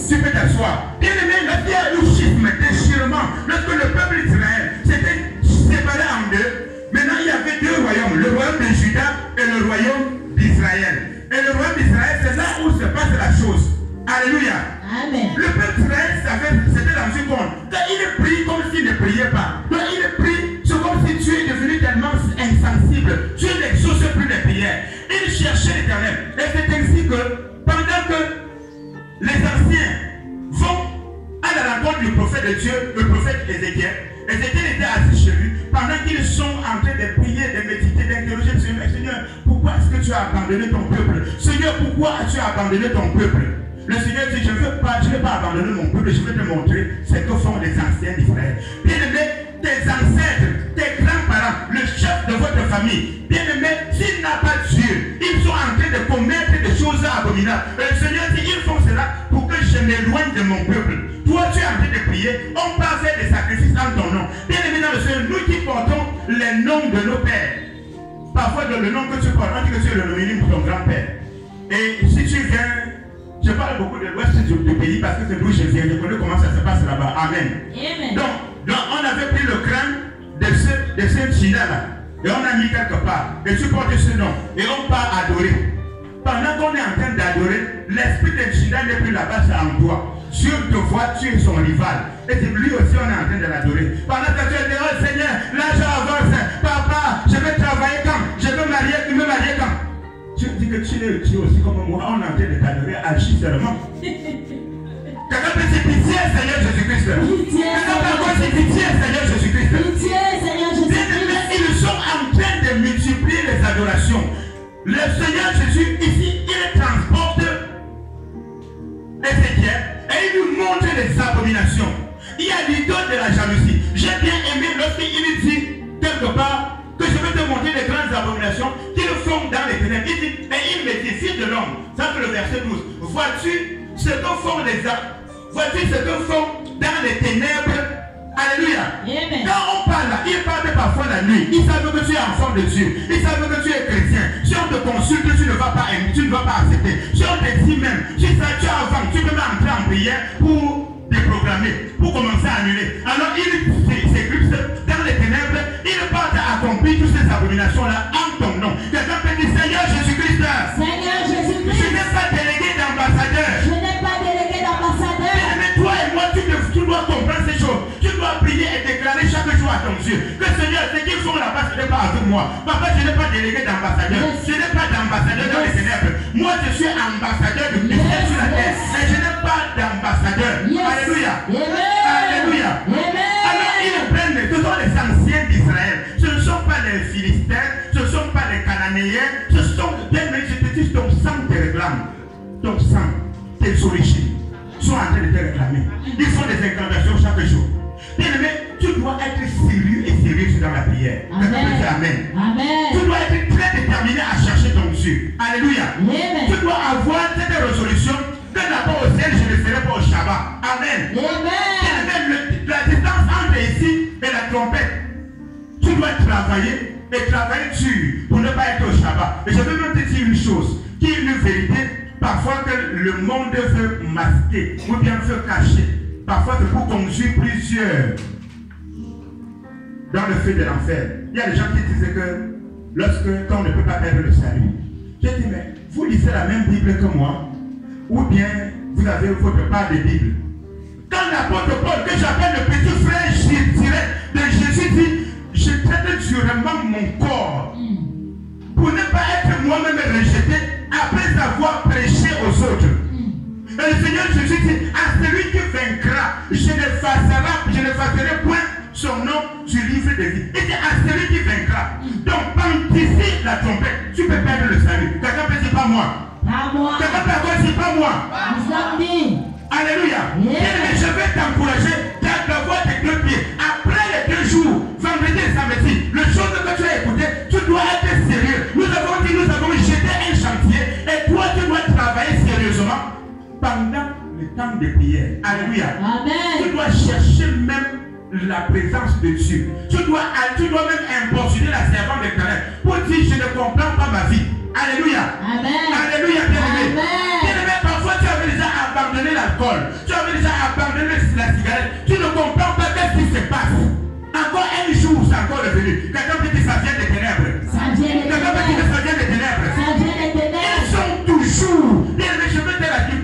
Tu peux t'asseoir. Bien aimé, lorsqu'il y a eu schisme, déchirement, lorsque le peuple d'Israël s'était séparé en deux, maintenant il y avait deux royaumes, le royaume de Juda et le royaume d'Israël. Et le royaume d'Israël, c'est là où se passe la chose. Alléluia. Amen. Le peuple d'Israël, c'était dans une compte. Quand il prie comme s'il ne priait pas. Quand il prie, c'est comme si tu es devenu tellement insensible. Tu n'exauces plus les prières. Il cherchait l'Éternel. Et c'est ainsi que, pendant que les anciens vont à la rencontre du prophète de Dieu, le prophète Ézéchiel, Ézéchiel était assis chez lui, pendant qu'ils sont en train de prier, de méditer, d'interroger le Seigneur. Seigneur, pourquoi est-ce que tu as abandonné ton peuple? Seigneur, pourquoi as-tu abandonné ton peuple? Le Seigneur dit, je ne vais pas abandonner mon peuple, je vais te montrer ce que font les anciens d'Israël. Bien-aimé, tes ancêtres, tes grands-parents, le chef de votre famille, bien-aimé, s'il n'a pas Dieu, ils sont en train de commettre des choses abominables. Le Seigneur dit, ils font cela pour que je m'éloigne de mon peuple. Toi, tu es en train de prier, on va faire des sacrifices en ton nom. Bien-aimé dans le Seigneur, nous qui portons les noms de nos pères, parfois dans le nom que tu portes, on dit que tu es le minimum de ton grand-père. Et si tu viens, je parle beaucoup de l'ouest du pays parce que c'est d'où je viens. Je connais comment ça se passe là-bas. Amen. Amen. Donc, on avait pris le crâne de ce China là. Et on a mis quelque part. Et tu portes ce nom. Et on part adorer. Pendant qu'on est en train d'adorer, l'esprit de China n'est plus là-bas, c'est en toi. Dieu te voit, tu es son rival. Et lui aussi, on est en train de l'adorer. Pendant que tu es dit, oh Seigneur, l'argent avance. Papa, je vais travailler quand? Je veux marier, tu veux marier quand? Tu dis que tu es aussi comme moi, on est en train de t'adorer, agis seulement. Quelqu'un peut se pitié, Seigneur Jésus-Christ. Quelqu'un peut encore se pitié, Seigneur Jésus-Christ. Bien-aimés, ils sont en train de multiplier les adorations. Le Seigneur Jésus, ici, il transporte Ézéchiel et il nous montre les abominations. Il y a l'idole de la jalousie. J'ai bien aimé lorsqu'il dit quelque part que je vais te montrer les grandes abominations qu'ils font dans les ténèbres. Et il me dit, fils de l'homme, ça c'est le verset 12, vois-tu ce que font les hommes, vois-tu ce que font dans les ténèbres? Alléluia. Amen. Quand on parle là, ils parlent parfois la nuit. Ils savent que tu es enfant de Dieu. Ils savent que tu es chrétien. Si on te consulte, tu ne vas pas aimer, tu ne vas pas accepter. Si on te dit même, si ça tu avances, tu peux même entrer en prière pour déprogrammer, pour commencer à annuler. Alors ils s'éclipsent dans les ténèbres, ils partent à accomplir toutes ces abominations-là en ton nom. Quelqu'un peut dire, Seigneur Jésus-Christ, Seigneur Jésus-Christ, je n'ai pas délégué d'ambassadeur. Je n'ai pas délégué d'ambassadeur. Mais toi et moi, tu dois comprendre ces choses. Tu dois prier et déclarer chaque jour à ton Dieu que Seigneur, ce qu'ils font là-bas, ce n'est pas avec moi. Papa, je n'ai pas délégué d'ambassadeur. Je n'ai pas d'ambassadeur dans les ténèbres. Moi, je suis ambassadeur de Christ sur la terre. Mais je n'ai pas d'ambassadeur. Alléluia. Alléluia. Alors, ils prennent, ce sont les anciens d'Israël. Ce ne sont pas les Philistins, ce ne sont pas les Cananéens. Ce sont, bien mais je te dis, ton sang te réclame. Ton sang, tes origines sont en train de te réclamer. Ils font des incantations chaque jour. Bien aimé, tu dois être sérieux et sérieux dans la prière. Amen. Amen. Amen. Tu dois être très déterminé à chercher ton Dieu. Alléluia. Amen. Tu dois avoir cette résolution que d'abord au ciel, je ne ferai pas au Shabbat. Amen. Amen. La distance entre ici et la trompette, tu dois travailler et travailler dur pour ne pas être au Shabbat. Et je veux même te dire une chose, qui est une vérité, parfois que le monde veut masquer ou bien veut cacher. Parfois c'est pour conduire plusieurs dans le feu de l'enfer. Il y a des gens qui disent que quand on ne peut pas perdre le salut. J'ai dit, mais vous lisez la même Bible que moi, ou bien vous avez votre part de Bible. Quand l'apôtre Paul, que j'appelle le petit frère direct de Jésus, dit, je traite durement mon corps pour ne pas être moi-même rejeté après avoir prêché aux autres. Et le Seigneur Jésus dit, à celui qui vaincra, je n'effacerai point son nom du livre de vie. Il dit à celui qui vaincra. Donc, quand ici la trompette, tu peux perdre le salut. Quelqu'un peut dire pas moi. Pas moi. Quelqu'un peut dire pas moi. Alléluia. Yeah. Je vais t'encourager d'avoir tes deux pieds. Après les 2 jours, vendredi et samedi, le chose que tu as écouté, tu dois être sérieux. Nous avons jeté un chantier et toi tu dois travailler sérieusement pendant le temps de prière. Alléluia. Amen. Tu dois chercher même la présence de Dieu. Tu dois même importuner la servante de Calais pour dire je ne comprends pas ma vie. Alléluia. Amen. Alléluia, bien-aimé. Bien-aimé, parfois tu avais déjà abandonné l'alcool. Tu avais déjà abandonné la cigarette. Tu ne comprends pas ce qui se passe. Encore un jour, c'est encore revenu. Quelqu'un peut dire ça vient des ténèbres. Ça vient des Quelqu'un peut dire que ça vient des ténèbres. Ça vient des ténèbres. Ils sont toujours. Bien-aimé, je veux te la dire.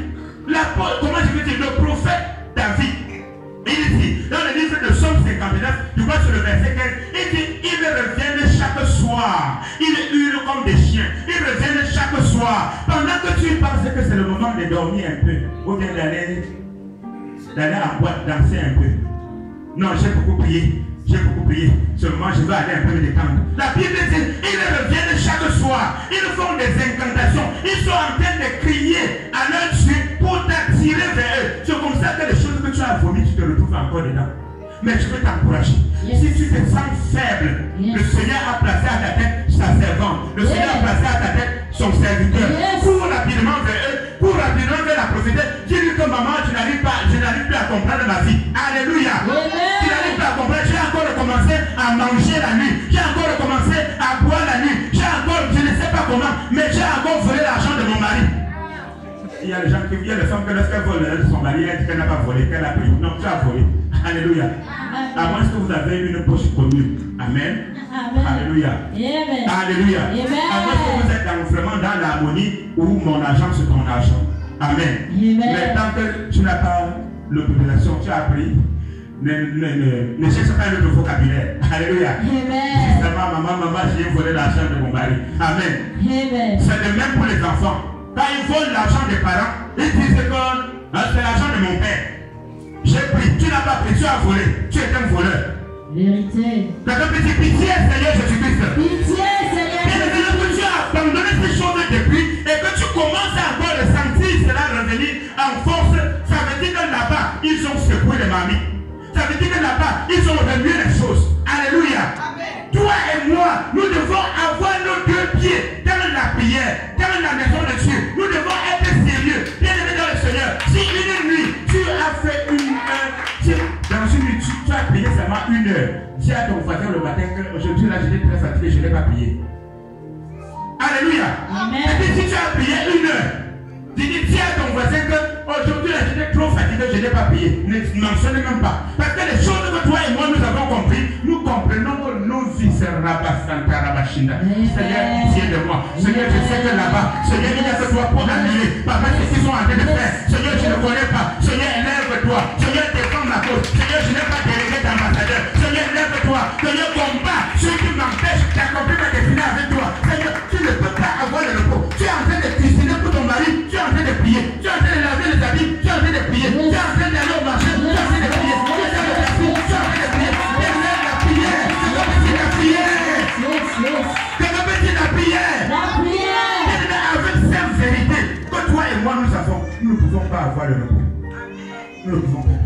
Comment je veux dire, le prophète David, il dit, dans le livre de Psaume 59, tu vois sur le verset 15, il dit, ils reviennent chaque soir. Ils hurlent comme des chiens. Ils reviennent chaque soir. Pendant que tu penses que c'est le moment de dormir un peu, ou bien d'aller en boîte, danser un peu. Non, j'ai beaucoup prié. J'ai beaucoup prié. Seulement, je vais aller un peu me détendre. La Bible dit, ils reviennent chaque soir. Ils font des incantations. Ils sont en train de crier à leur Dieu pour t'attirer vers eux. C'est comme ça que les choses que tu as vomi, tu te retrouves encore dedans. Mais je veux t'encourager. Yes. Si tu te sens faible, yes, le Seigneur a placé à ta tête sa servante. Le Seigneur a placé à ta tête son serviteur. Yes. Cours rapidement vers eux. Cours rapidement vers la prophétesse. Dis-lui que maman, je n'arrive plus à comprendre ma vie. Alléluia. Tu n'arrives pas à comprendre. J'ai encore recommencé à manger la nuit. J'ai encore recommencé à boire la nuit. J'ai encore, je ne sais pas comment, mais j'ai encore volé l'argent de mon mari. Il y a des gens qui viennent, les femmes, que lorsqu'elles volent son mari, elle dit qu'elle n'a pas volé, qu'elle a pris. Non, tu as volé. Alléluia. À moins que vous avez une poche commune. Amen. Amen. Alléluia. Amen. Alléluia. Amen. À moins que vous êtes vraiment dans l'harmonie où mon argent c'est ton argent. Amen. Amen. Mais tant que tu n'as pas l'autorisation, tu as appris, ne cherche pas un autre vocabulaire. Alléluia. Amen. Maman, j'ai volé l'argent de mon mari. Amen. Amen. C'est de même pour les enfants. Quand ils volent l'argent des parents, ils disent que c'est l'argent de mon père. J'ai pris, tu n'as pas pris, tu as volé, tu es un voleur. Vérité. Quelqu'un peut dire pitié, Seigneur Jésus-Christ. Pitié, Seigneur. Et que tu as abandonné ces choses depuis et que tu commences à encore le sentir cela revenir en force, ça veut dire que là-bas, ils ont secoué les mamies. Ça veut dire que là-bas, ils ont remué les choses. Alléluia. Amen. Toi et moi, nous devons avoir nos 2 pieds dans la prière, dans la maison de Dieu. Nous devons être sérieux, bien aimés dans le Seigneur. Si une nuit, tu as fait dans une nuit, tu as prié seulement 1 heure. Dis à ton voisin le matin qu'aujourd'hui, là, je suis très fatigué, je n'ai pas prié. Alléluia. Amen. Et puis si tu as prié 1 heure, dis à ton voisin qu'aujourd'hui, là, je suis trop fatigué, je n'ai pas prié. Ne mentionne même pas. Parce que les choses que toi et moi, nous avons compris, nous comprenons que nos vies se rabassent en Tarabashinda. Seigneur, pitié de moi. Seigneur, je sais que là-bas, Seigneur, il y a que toi pour annuler. Papa, ce qu'ils sont en train de faire. Seigneur, je ne connais pas. Seigneur, élève-toi. Seigneur, défends ma cause. Seigneur, je n'ai pas délégué d'ambassadeur. Seigneur, lève-toi. Seigneur, combat ceux qui m'empêchent d'accomplir ma destinée avec toi. Seigneur, tu ne peux pas avoir le repos. Tu es en train de cuisiner pour ton mari. Tu es en train de prier. Tu es en train de laver les habits. Tu es en train de prier. Tu es en train d'aller au marché. Tu es en train de prier. Tu es en train de prier. Tu es en train de prier. La prière. La prière. Quelqu'un peut dire la prière. La prière. Avec cette vérité que toi et moi nous avons, nous ne pouvons pas avoir le repos. Nous ne pouvons pas.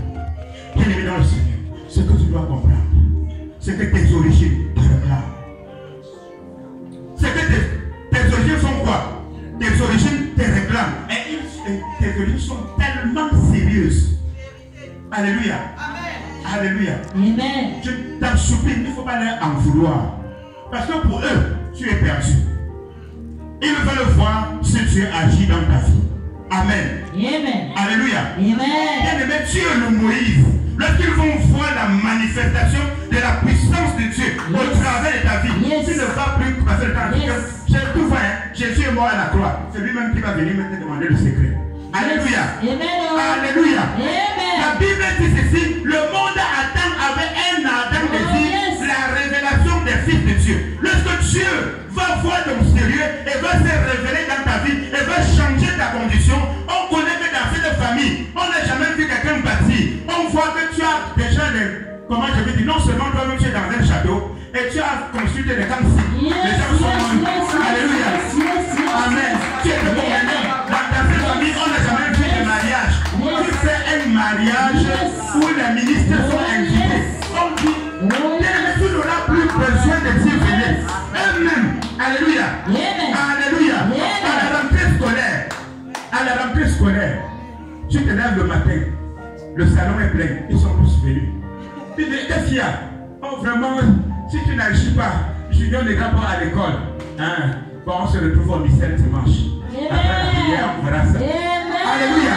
Bien aimé dans le Seigneur, ce que tu dois comprendre, c'est que tes origines te réclament. C'est que tes origines sont quoi? Tes origines te réclament. Et tes origines sont tellement sérieuses. Alléluia. Alléluia. Amen. Je t'en supplie, il ne faut pas leur en vouloir. Parce que pour eux, tu es perdu. Ils veulent voir si tu agis dans ta vie. Amen. Amen. Alléluia. Amen. Bien-aimé, tu es le Moïse. Lorsqu'ils vont voir la manifestation de la puissance de Dieu au travers de ta vie, tu ne vas plus passer le temps. J'ai tout fait. Jésus est mort à la croix. C'est lui-même qui va venir me demander le secret. Alléluia. Alléluia. La Bible dit ceci, le monde attend avec un ardent désir la révélation des fils de Dieu. Lorsque Dieu va voir ton sérieux et va se révéler dans ta vie et va changer ta condition, on connaît que dans cette famille, on n'a jamais vu quelqu'un bâtir. On voit que tu as déjà comment je vais dire, non seulement toi-même tu es dans un château et tu as construit des camps. Les gens sont alléluia. Amen. Tu es le bon. Dans cette famille, on n'a jamais vu de mariage. Tu fais un mariage où les ministres sont invités. On dit, tu n'auras plus besoin de dire venir. Eux-mêmes, alléluia. Alléluia. À la rentrée scolaire, tu te lèves le matin, le salon est plein, ils sont tous venus. Tu dis, qu'est-ce qu'il y a? Oh, vraiment, si tu n'agis pas, je donne les rapports à l'école. Hein? Bon, on se retrouve au mystère dimanche. Après la prière, on verra ça. Alléluia.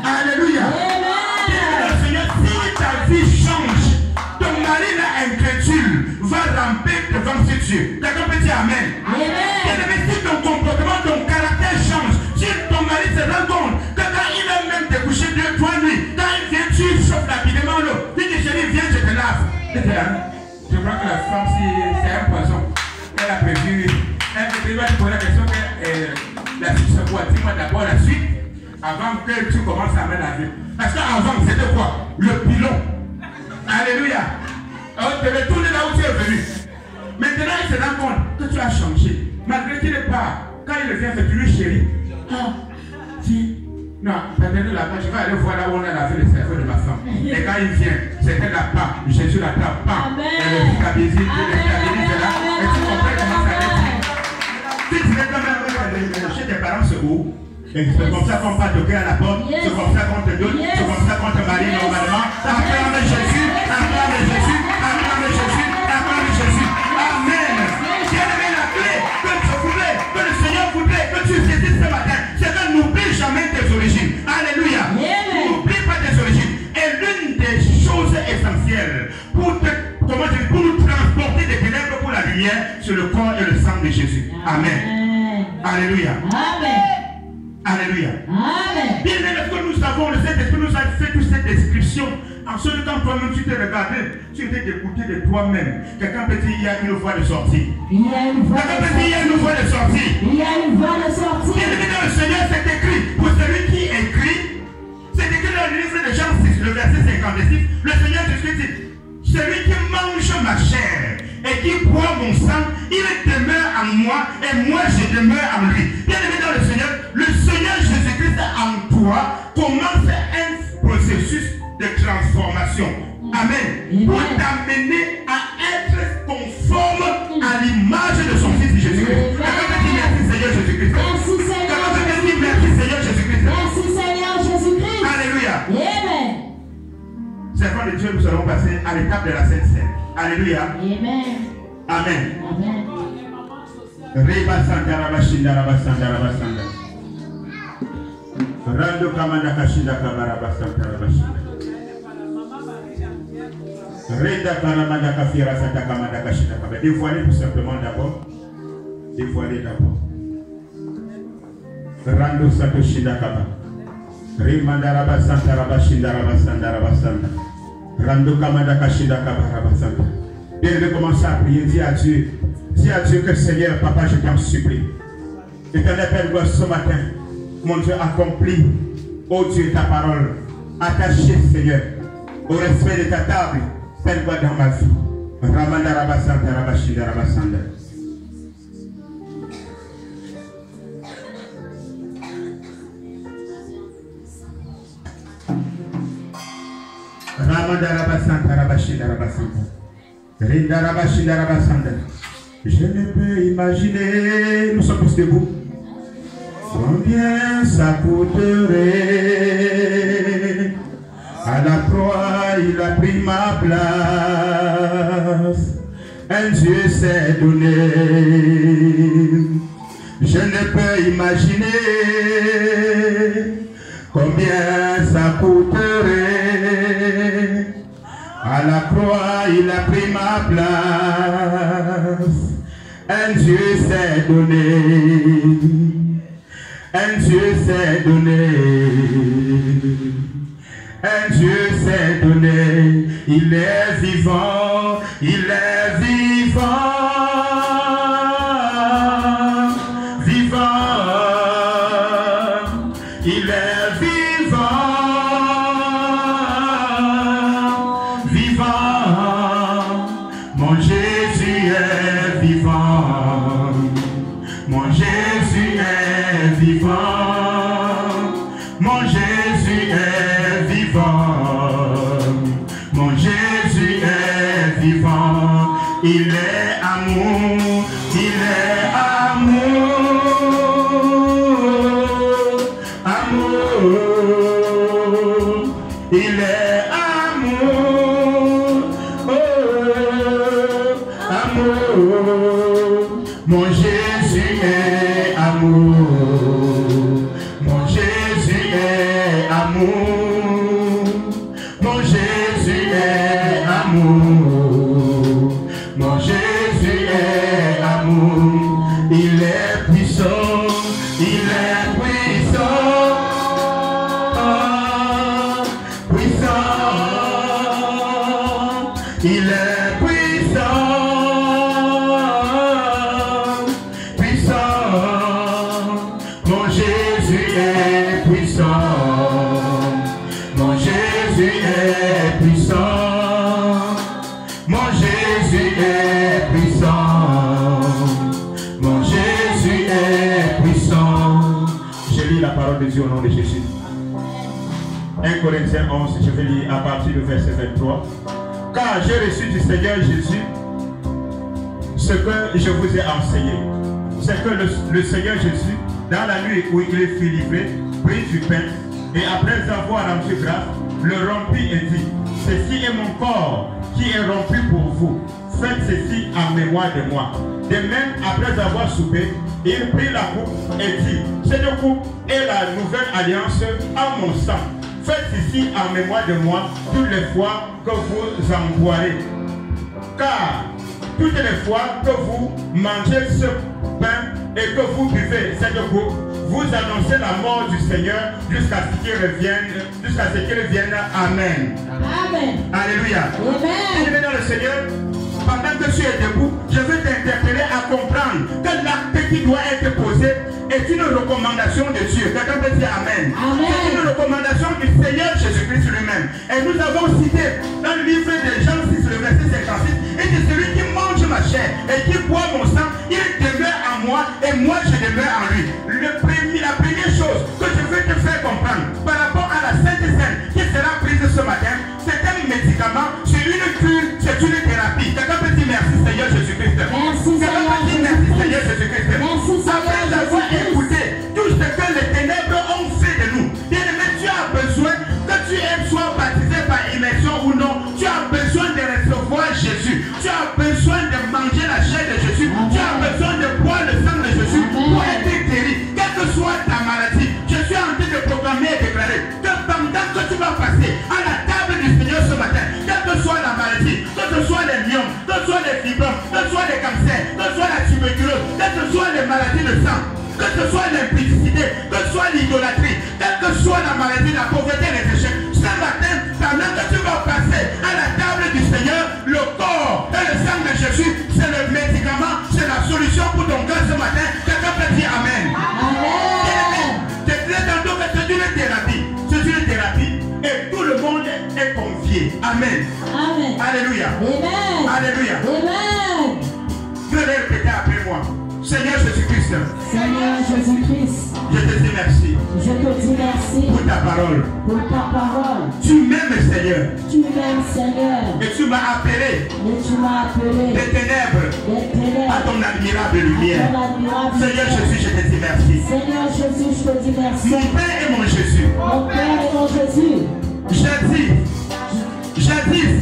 Alléluia. Le Seigneur, si ta vie change, ton mari là incrédule va ramper devant ses dieux. Quelqu'un peut dire Amen. Amen. Si ton comportement, ton caractère change, si ton mari se rend compte que quand il va même te coucher 2-3 nuits, quand il vient, tu chauffes rapidement l'eau. Tu dis, chérie, viens, je te lave. Je crois que la femme, c'est un poison. Elle a prévu. Elle va te poser la question que la suite se voit. Dis-moi d'abord la suite avant que tu commences à mettre la vie. Parce qu'avant, c'était quoi? Le pilon. Alléluia. Alors, tu devais tourner là où tu es venu. Maintenant, il se rend compte que tu as changé. Malgré qu'il est pas, quand il revient, c'est plus chérie. Ah, si. Non, attendez là-bas, je vais aller voir là où on a lavé le cerveau de ma femme. Et quand il vient, c'était la part. Jésus l'attrape pas. Elle le stabilise, là. Et tu comprends comment ça va. Si tu es quand même chez tes parents, c'est où? Et c'est comme ça qu'on va toquer à la porte, c'est comme ça qu'on te donne, c'est comme ça qu'on te marie normalement. Acclame Jésus, acclame Jésus, acclame Jésus, acclame Jésus. Amen. Bien-aimé, la clé que le Seigneur voudrait que tu saisisses ce matin, c'est que n'oublie jamais tes origines. Alléluia. N'oublie pas tes origines. Et l'une des choses essentielles pour nous transporter des ténèbres pour la lumière, c'est le corps et le sang de Jésus. Amen. Alléluia. Amen. Alléluia. Amen. Bien aimé, ce que nous savons, le Saint-Esprit nous a fait toute cette description. En ce temps, toi-même, tu t'es regardé, tu étais dégoûté de toi-même. Quelqu'un peut dire, il y a une voie de sortie. Il y a une voie Quelqu'un peut dire, il y a une voie de sortie. Il y a une voie de sortie. Bien aimé, dans le Seigneur, c'est écrit. Pour celui qui écrit, c'est écrit dans le livre de Jean 6, le verset 56. Le Seigneur Jésus dit, celui qui mange ma chair et qui boit mon sang, il demeure en moi et moi je demeure en lui. Bien aimé dans le Seigneur Jésus-Christ en toi commence un processus de transformation. Amen. Pour t'amener à être conforme à l'image de son Fils Jésus-Christ. Quelqu'un peut dire merci Seigneur Jésus-Christ. Merci Seigneur. Quelqu'un peut dire merci Seigneur Jésus-Christ. Merci Seigneur Jésus-Christ. Alléluia. Amen. Servants de Dieu, nous allons passer à l'étape de la Sainte Seine. Alléluia. Amen. Amen. Amen. Reba Santa Rabashinda Rabasanda Rabasanda. Rando Kamanda Kashinda Kabaraba Santa Rabashinda. Reda Karamanda Kafira Santa Kamanda Kashinda Kabaraba. Dévoilez tout simplement d'abord. Dévoilez d'abord. Rando Santo Shinda Kabaraba. Remanda Rabasanta Rabashinda Rabasanda Rabasanda. Rando Kamanda Kashinda Kabaraba Santa. Bien de commencer à prier, dis à Dieu que Seigneur, Papa, je t'en supplie. Éternel Père, ce matin, mon Dieu, accomplis, oh Dieu, ta parole, attaché, Seigneur, au respect de ta table, Père, dans ma vie. Ramanda Rabasanta Rabashinda Rabasanda. Ramanda Rabasanta Rabashinda Rabasanda. Je ne peux imaginer, nous sommes tous debout, combien ça coûterait. À la croix, il a pris ma place. Un Dieu s'est donné. Je ne peux imaginer combien ça coûterait. À la croix, il a pris ma place. Un Dieu s'est donné. Un Dieu s'est donné. Un Dieu s'est donné. Il est vivant. Il est vivant. Vivant. Il est vivant. Mon Jésus est vivant. Mon Jésus est vivant. Mon Jésus est vivant. Mon Jésus est vivant. Il est amour. Il est amour. Amour. Il est amour. Amour. Mon Jésus est amour. Mon Jésus est amour. Mon Jésus est amour. Mon Jésus est amour. Il est puissant. Il est puissant. Puissant. Il est puissant. Mon Jésus est puissant. Mon Jésus est puissant. Mon Jésus est puissant. Mon Jésus est puissant. Je lis la parole de Dieu au nom de Jésus. 1 Corinthiens 11, je vais lire à partir du verset 23. Car j'ai reçu du Seigneur Jésus ce que je vous ai enseigné. C'est que le Seigneur Jésus, dans la nuit où il fut livré, prit du pain et après avoir rendu grâce, le rompit et dit: ceci est mon corps qui est rompu pour vous. Faites ceci en mémoire de moi. De même, après avoir soupé, il prit la coupe et dit: cette coupe est la nouvelle alliance en mon sang. Faites ceci en mémoire de moi toutes les fois que vous en boirez. Car toutes les fois que vous mangez ce pain et que vous buvez cette coupe, vous annoncez la mort du Seigneur jusqu'à ce qu'il revienne. Amen. Amen. Alléluia. Amen. Bien dans le Seigneur, pendant que tu es debout, je veux t'interpeller à comprendre que l'acte qui doit être posé est une recommandation de Dieu. Quelqu'un peut dire Amen. Amen. C'est une recommandation du Seigneur Jésus-Christ lui-même. Et nous avons cité dans le livre de Jean 6, le verset 56, et c'est celui qui mange ma chair et qui boit mon sang, il demeure en moi et moi je demeure en lui. La première chose que je veux te faire comprendre par rapport à la Sainte Seine qui sera prise ce matin, c'est un médicament, c'est une cure, c'est une thérapie. Quelqu'un peut dire merci Seigneur Jésus-Christ. Merci Seigneur Jésus-Christ. Après avoir écouté tout ce que les ténèbres ont fait de nous, bien aimé, tu as besoin que tu sois baptisé par immersion ou non, tu as besoin de recevoir Jésus, tu as besoin de manger la chair de Jésus, tu as besoin de boire le sang de Jésus pour être guéri. Quelle que soit ta maladie, je suis en train de proclamer et déclarer que pendant que tu vas passer à la table du Seigneur ce matin, quelle que soit la maladie, que ce soit les myomes, que ce soit les fibromes, que ce soit les cancers, que ce soit la tuberculose, que ce soit les maladies de sang, que ce soit l'impudicité, que ce soit l'idolâtrie, quelle que soit la maladie, la pauvreté, les échecs, ce matin, pendant que tu vas passer à la table du Seigneur, le corps et le sang de Jésus, c'est le médicament, c'est la solution pour ton cœur ce matin. Quelqu'un peut dire Amen. Amen. Je disais tantôt que c'est une thérapie. C'est une thérapie et tout le monde est confié. Amen. Amen. Alléluia. Amen. Alléluia. Amen. Je vais répéter après moi. Seigneur Jésus-Christ, Seigneur Jésus-Christ, je te dis merci je te dis merci pour ta parole. parole. pour ta parole. Tu m'aimes, Seigneur. Tu m'aimes, Seigneur. Et tu m'as appelé Et tu m'as appelé des ténèbres des ténèbres à ton admirable à lumière. ton admirable Seigneur lumière. Jésus, je te dis merci. Seigneur Jésus, je te dis merci. Mon Père et mon Jésus, Mon Père et mon Jésus, jadis, jadis,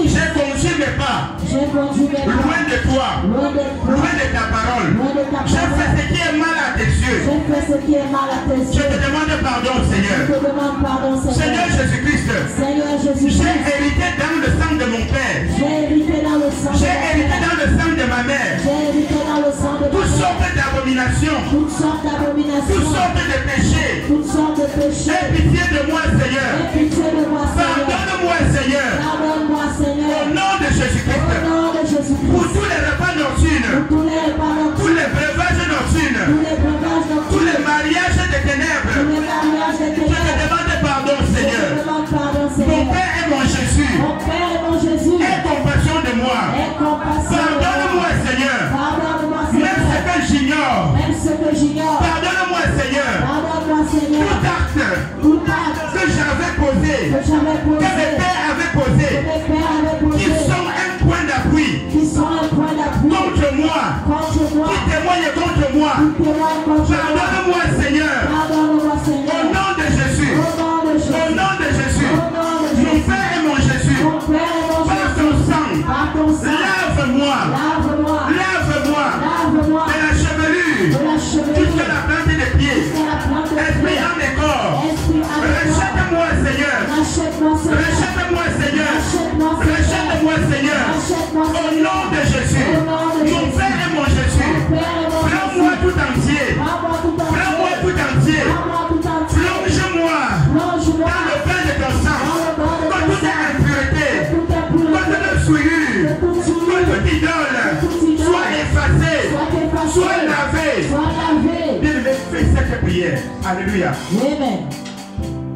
j'ai conduit mes pas j'ai conduit mes pas loin de toi, loin de toi, loin de ta parole. loin de ta J'ai fait parole. ce qui est mal à tes yeux. J'ai fait ce qui est mal à tes Je yeux. te demande pardon, Je Seigneur. te demande pardon, Seigneur Seigneur. Jésus-Christ, Seigneur Jésus, j'ai hérité dans le sang de mon Père. j'ai hérité dans le sang de J'ai mon hérité Père. dans le sang de ma mère. J'ai hérité dans le sang de Toutes ma mère. sortes d'abominations, Toutes sortes toutes d'abominations, sortes de péchés. toutes sortes de péchés. Aie pitié de moi, Seigneur. Aie pitié de moi, Seigneur. Pardonne-moi, Seigneur. Pardonne-moi, Seigneur. Au nom de Au Jésus-Christ. nom de Pour Jésus-Christ. tous les repas nocturnes, Pour tous les repas tous nocturnes, les breuvages nocturnes, tous les breuvages tous nocturnes, les mariages des tous ténèbres, les mariages des je te ténèbres. demande pardon, Je te Seigneur. demande pardon, Mon Seigneur. Père et mon Jésus, Mon Père et mon Jésus, aie compassion de moi. aie compassion de Pardonne-moi, moi. Seigneur. Pardonne-moi, Même ce Seigneur. que j'ignore. Même ce que j'ignore. Pardonne-moi, Seigneur. Pardonne-moi, Seigneur. Tout acte Tout acte que j'avais posé, que j'avais que posé, mes pères avaient que posé, mes pères avaient qui posé, sont un point d'appui qui sont un point d'appui contre moi, contre moi, qui témoignent contre moi. qui témoignent contre moi. Pardonne-moi, Seigneur. Pardonne-moi, Au Seigneur. nom de Jésus. Au nom de Au Jésus. nom de Jésus. Au nom de Mon Jésus. Père et mon Jésus. Mon Père et mon Par Jésus. ton sang. Par ton sang. Lave-moi. Lave-moi. Lave-moi. Lave-moi. De la chevelure De la chevelure jusqu'à la plante des pieds. jusqu'à la plante des Esprit, pieds. âme et corps. Esprit, âme et corps. Rachète-moi, Seigneur. Rachète-moi, Seigneur. Rachète-moi, Seigneur. Rachète-moi, Seigneur. Rachète-moi, Seigneur. Rachète-moi, Au Seigneur. nom de Jésus. Au nom de Mon Jésus. Père et mon Jésus. Mon Père et mon Prends-moi Jésus. tout entier. Prends-moi tout entier. Prends-moi tout entier. Prends-moi tout entier. Plonge-moi Plonge-moi dans le bain de ton sang. dans le bain de Que ton toute sang. impureté, Toute que impureté, toute souillure, que toute que souillure, toute idole toute idole soit effacée, soit effacée, soit lavée. soit lavée. Bien-aimé, fais cette prière. Alléluia. Amen.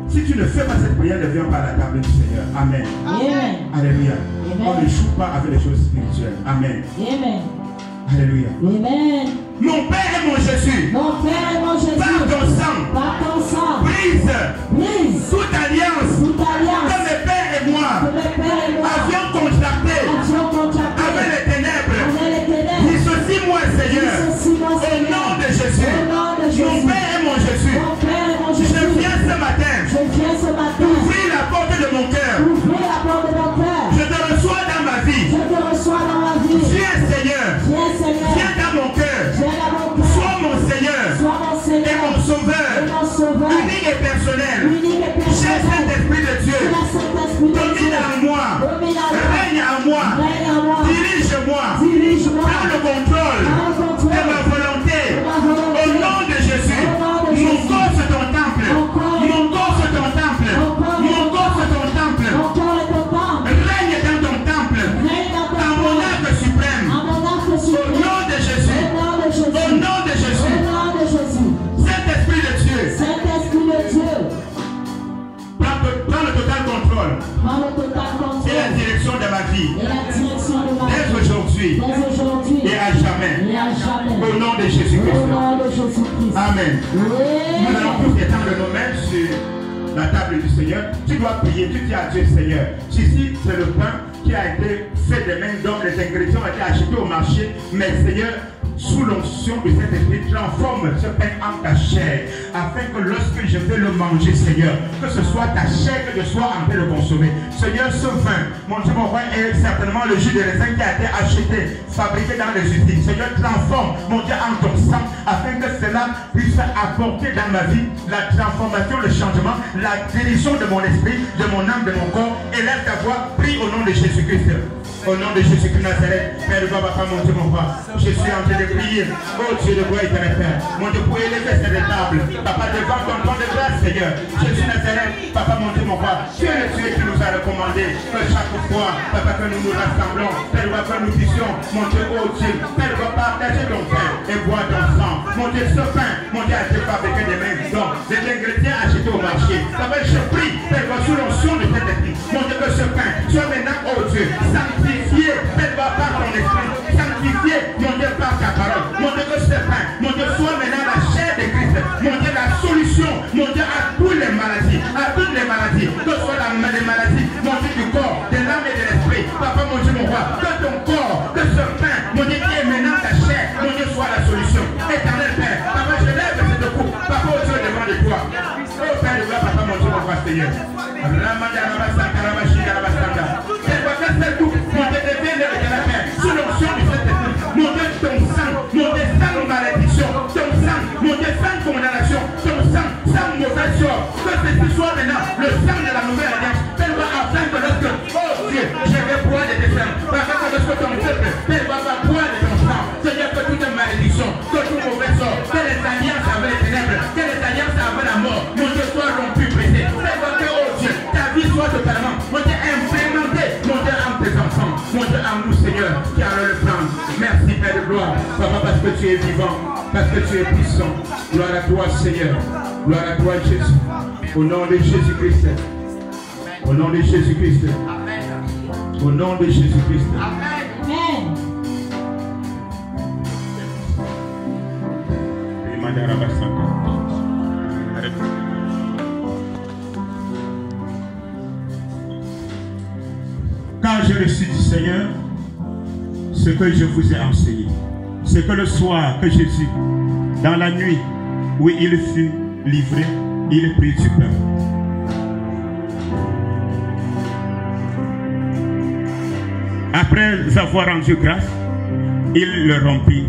Si tu ne fais pas cette prière, ne viens pas à la table du Seigneur. Amen. Amen. Alléluia. Amen. On ne joue pas avec les choses spirituelles. Amen. Amen. Alléluia. Amen. Mon Père et mon Jésus, Mon Père et mon Jésus, par ton sang, par ton sang, brise brise toute alliance toute que alliance mes pères et moi que mes pères et moi avions contractée avions contractée avec les ténèbres. avec les ténèbres. Dissocie-moi, Seigneur. Dissocie-moi, Au Seigneur. nom de Jésus. Au nom de Mon Jésus. Père et mon Jésus, Mon Père et mon je Jésus, viens ce matin je viens ce matin ouvrir la porte de mon cœur. ouvrir la porte de mon cœur. Je te reçois dans ma vie. Je te reçois dans ma vie. Viens, Seigneur. Viens, Seigneur. Viens dans mon cœur. Viens dans mon cœur. Sois mon Seigneur Sois mon et Seigneur mon Sauveur, et mon Sauveur. unique et personnel. Unique et Cher personnel. Saint-Esprit de Dieu, La Saint-Esprit de Dieu. domine en moi, Domine en moi. règne en moi, Règne en moi. dirige-moi, Dirige-moi. prends le contrôle Prends le contrôle de ma volonté. de ma volonté. Au nom de Jésus, Au nom de mon Jésus. corps c'est ton temple. Mon corps est- Mon corps c'est ton temple. Mon corps est- Mon corps c'est ton temple. Mon corps est ton temple. Règne dans ton temple, Règne dans ton en mon temple. acte suprême. En mon acte Au suprême. nom de Jésus, Au nom de Jésus. au nom de Jésus, Au nom de Jésus. Saint-Esprit de Dieu, Saint-Esprit de Dieu. prends le total contrôle Prends le total et la contrôle direction de ma vie, et la direction de ma dès vie. aujourd'hui Dès aujourd'hui et à jamais. et à jamais. Au nom de Au Jésus-Christ. nom de Jésus-Christ. Amen. Nous allons Amen. tous étendre nos mains sur la table du Seigneur. Tu dois prier, tu dis à Dieu, Seigneur. Ici, c'est le pain qui a été fait des mains d'hommes, les ingrédients ont été achetés au marché, mais Seigneur, sous l'onction de Saint-Esprit, transforme ce pain en ta chair, afin que lorsque je vais le manger, Seigneur, que ce soit ta chair que je sois en train de le consommer. Seigneur, ce vin, mon Dieu, mon roi, est certainement le jus de raisin qui a été acheté, fabriqué dans les usines. Seigneur, transforme, mon Dieu, en ton sang, afin que cela puisse apporter dans ma vie la transformation, le changement, la guérison de mon esprit, de mon âme, de mon corps. Élève ta voix, prie au nom de Jésus-Christ. Au nom de Jésus-Christ Nazareth, Père, Papa, mon Dieu, mon roi, je suis en train de prier. Oh Dieu de gloire éternel Père, mon Dieu, pour élever cette table, Papa, devant ton trône de grâce, Seigneur. Jésus Nazareth, Papa, mon Dieu, mon roi, tu es le Dieu qui nous a recommandé que chaque fois, Papa, que nous nous rassemblons, Père, que nous puissions, mon Dieu, oh Dieu, Père, partager ton pain et boire ton sang. Mon Dieu, ce pain, mon Dieu, a été fabriqué des mains d'hommes, des ingrédients achetés au marché. Papa, je prie, Père, sous l'onction de cet esprit, mon Dieu, que ce pain soit maintenant, oh Dieu, sanctifié, Père, par ton esprit, sanctifié, mon Dieu, par ta parole. Mon Dieu, que ce pain, mon Dieu, soit maintenant la chair de Christ, mon Dieu, la solution, mon Dieu, à toutes les maladies, à Seigneur. C'est quoi que c'est tout. Mon Dieu devient l'éternel Père. Sous l'onction du Saint-Esprit. Mon Dieu, ton sang. Mon Dieu, sans malédiction. Ton sang. Mon Dieu, sans condamnation. Ton sang, sans mauvaise chose. Que ceci soit maintenant le sang de la nouvelle alliance. Fais-le afin que lorsque, oh Dieu, je vais boire de tes sangs. Afin que lorsque ton peuple, fais-le boire de ton sang. Seigneur, que toute malédiction, que toute mauvaise chose, que les alliances avec les ténèbres, que les alliances avec la mort, mon Dieu, soit rompu, brisé. Fais-le que, oh Dieu, ta vie soit totalement, mon Dieu, implémentée, mon Dieu, en tes enfants, mon Dieu, en nous, Seigneur, qui allons le prendre. Merci, Père de gloire, Papa, parce que tu es vivant, parce que tu es puissant. Gloire à toi, Seigneur. Gloire à toi, Jésus. Au nom de Jésus-Christ. Au nom de Jésus-Christ. Au nom de Jésus-Christ. Amen. Quand j'ai reçu du Seigneur ce que je vous ai enseigné, c'est que le soir que Jésus, dans la nuit où il fut livré, il prit du pain. Après avoir rendu grâce, il le rompit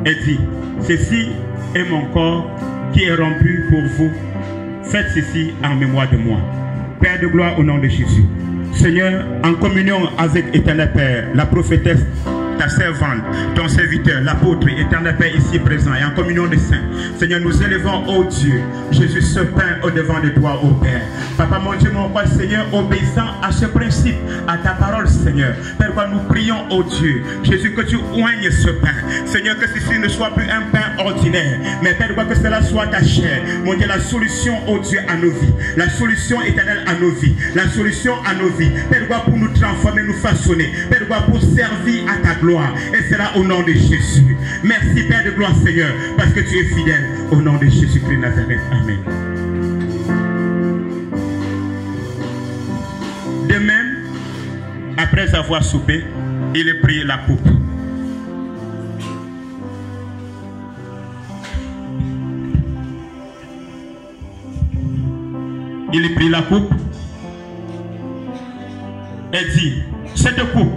et dit, ceci est mon corps qui est rompu pour vous. Faites ceci en mémoire de moi. Père de gloire, au nom de Jésus. Seigneur, en communion avec Éternel Père, la prophétesse, ta servante, ton serviteur, l'apôtre, éternel Père ici présent et en communion des saints. Seigneur, nous élevons, ô Dieu, Jésus ce pain au devant de toi, ô Père. Papa, mon Dieu, mon roi, Seigneur, obéissant à ce principe, à ta parole, Seigneur. Père, nous prions, ô Dieu, Jésus, que tu oignes ce pain. Seigneur, que ceci ne soit plus un pain ordinaire, mais Père, que cela soit ta chair. Mon Dieu, la solution, ô Dieu, à nos vies. La solution éternelle à nos vies. La solution à nos vies. Père, pour nous transformer, nous façonner. Père, pour servir à ta gloire. Et cela au nom de Jésus. Merci Père de gloire Seigneur, parce que tu es fidèle. Au nom de Jésus-Christ Nazareth. Amen. De même, après avoir soupé, il prit la coupe. Il prit la coupe et dit, cette coupe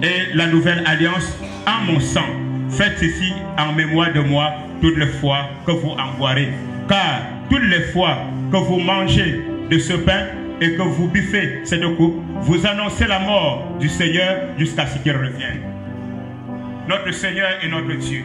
est la nouvelle alliance en mon sang. Faites ceci en mémoire de moi toutes les fois que vous en boirez. Car toutes les fois que vous mangez de ce pain et que vous buvez cette coupe, vous annoncez la mort du Seigneur jusqu'à ce qu'il revienne. Notre Seigneur et notre Dieu,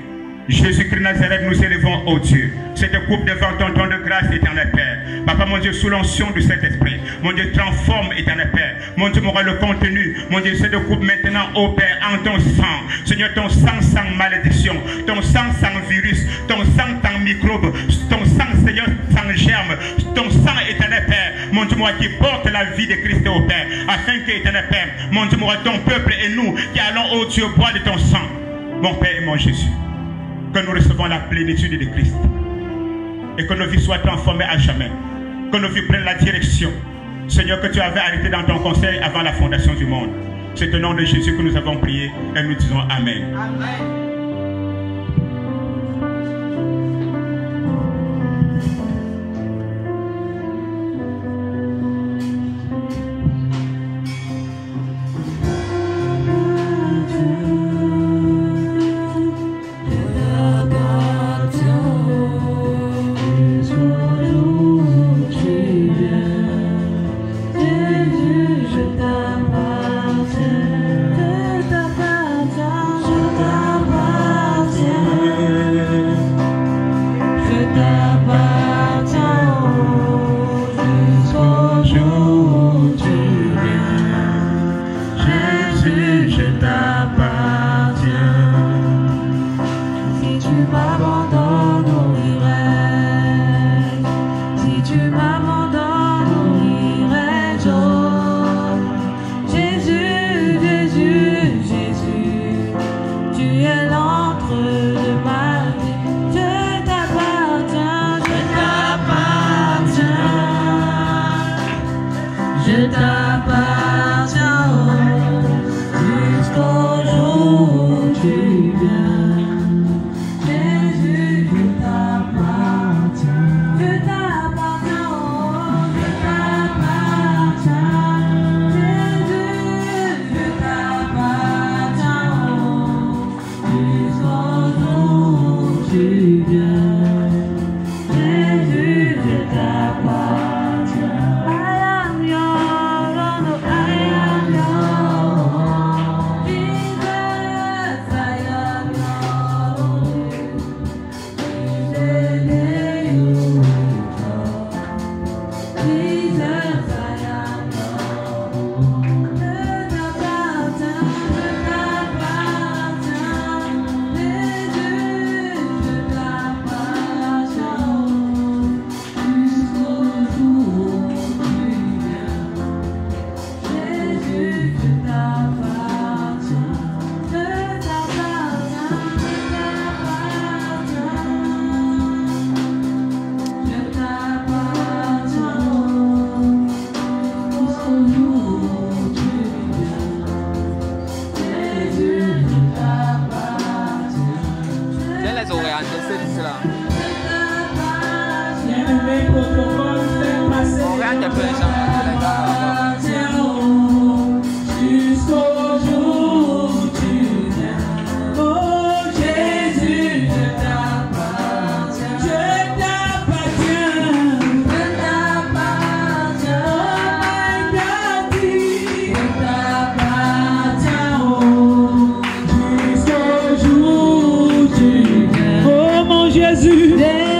Jésus-Christ Nazareth, nous élevons, ô Dieu, cette coupe devant ton trône de grâce, éternel Père. Papa, mon Dieu, sous l'onction du Saint-Esprit, mon Dieu, transforme, éternel Père. Mon Dieu, m'aura le contenu, mon Dieu, cette coupe maintenant, ô Père, en ton sang. Seigneur, ton sang sans malédiction, ton sang sans virus, ton sang sans microbe, ton sang, Seigneur, sans germe, ton sang, éternel Père. Mon Dieu, moi qui porte la vie de Christ, ô Père, afin que, éternel Père, mon Dieu, moi, ton peuple et nous qui allons, ô Dieu, boire de ton sang, mon Père et mon Jésus. Que nous recevons la plénitude de Christ et que nos vies soient transformées à jamais, que nos vies prennent la direction, Seigneur, que tu avais arrêté dans ton conseil avant la fondation du monde. C'est au nom de Jésus que nous avons prié et nous disons Amen. Amen. Je t'appartiens. les protocoles, faire passer On regarde un peu les gens. jusqu'au jour du bien. Oh Jésus, je t'appartiens. Je t'appartiens. Je t'appartiens. Je t'appartiens. Jusqu'au jour du bien. Oh mon Jésus.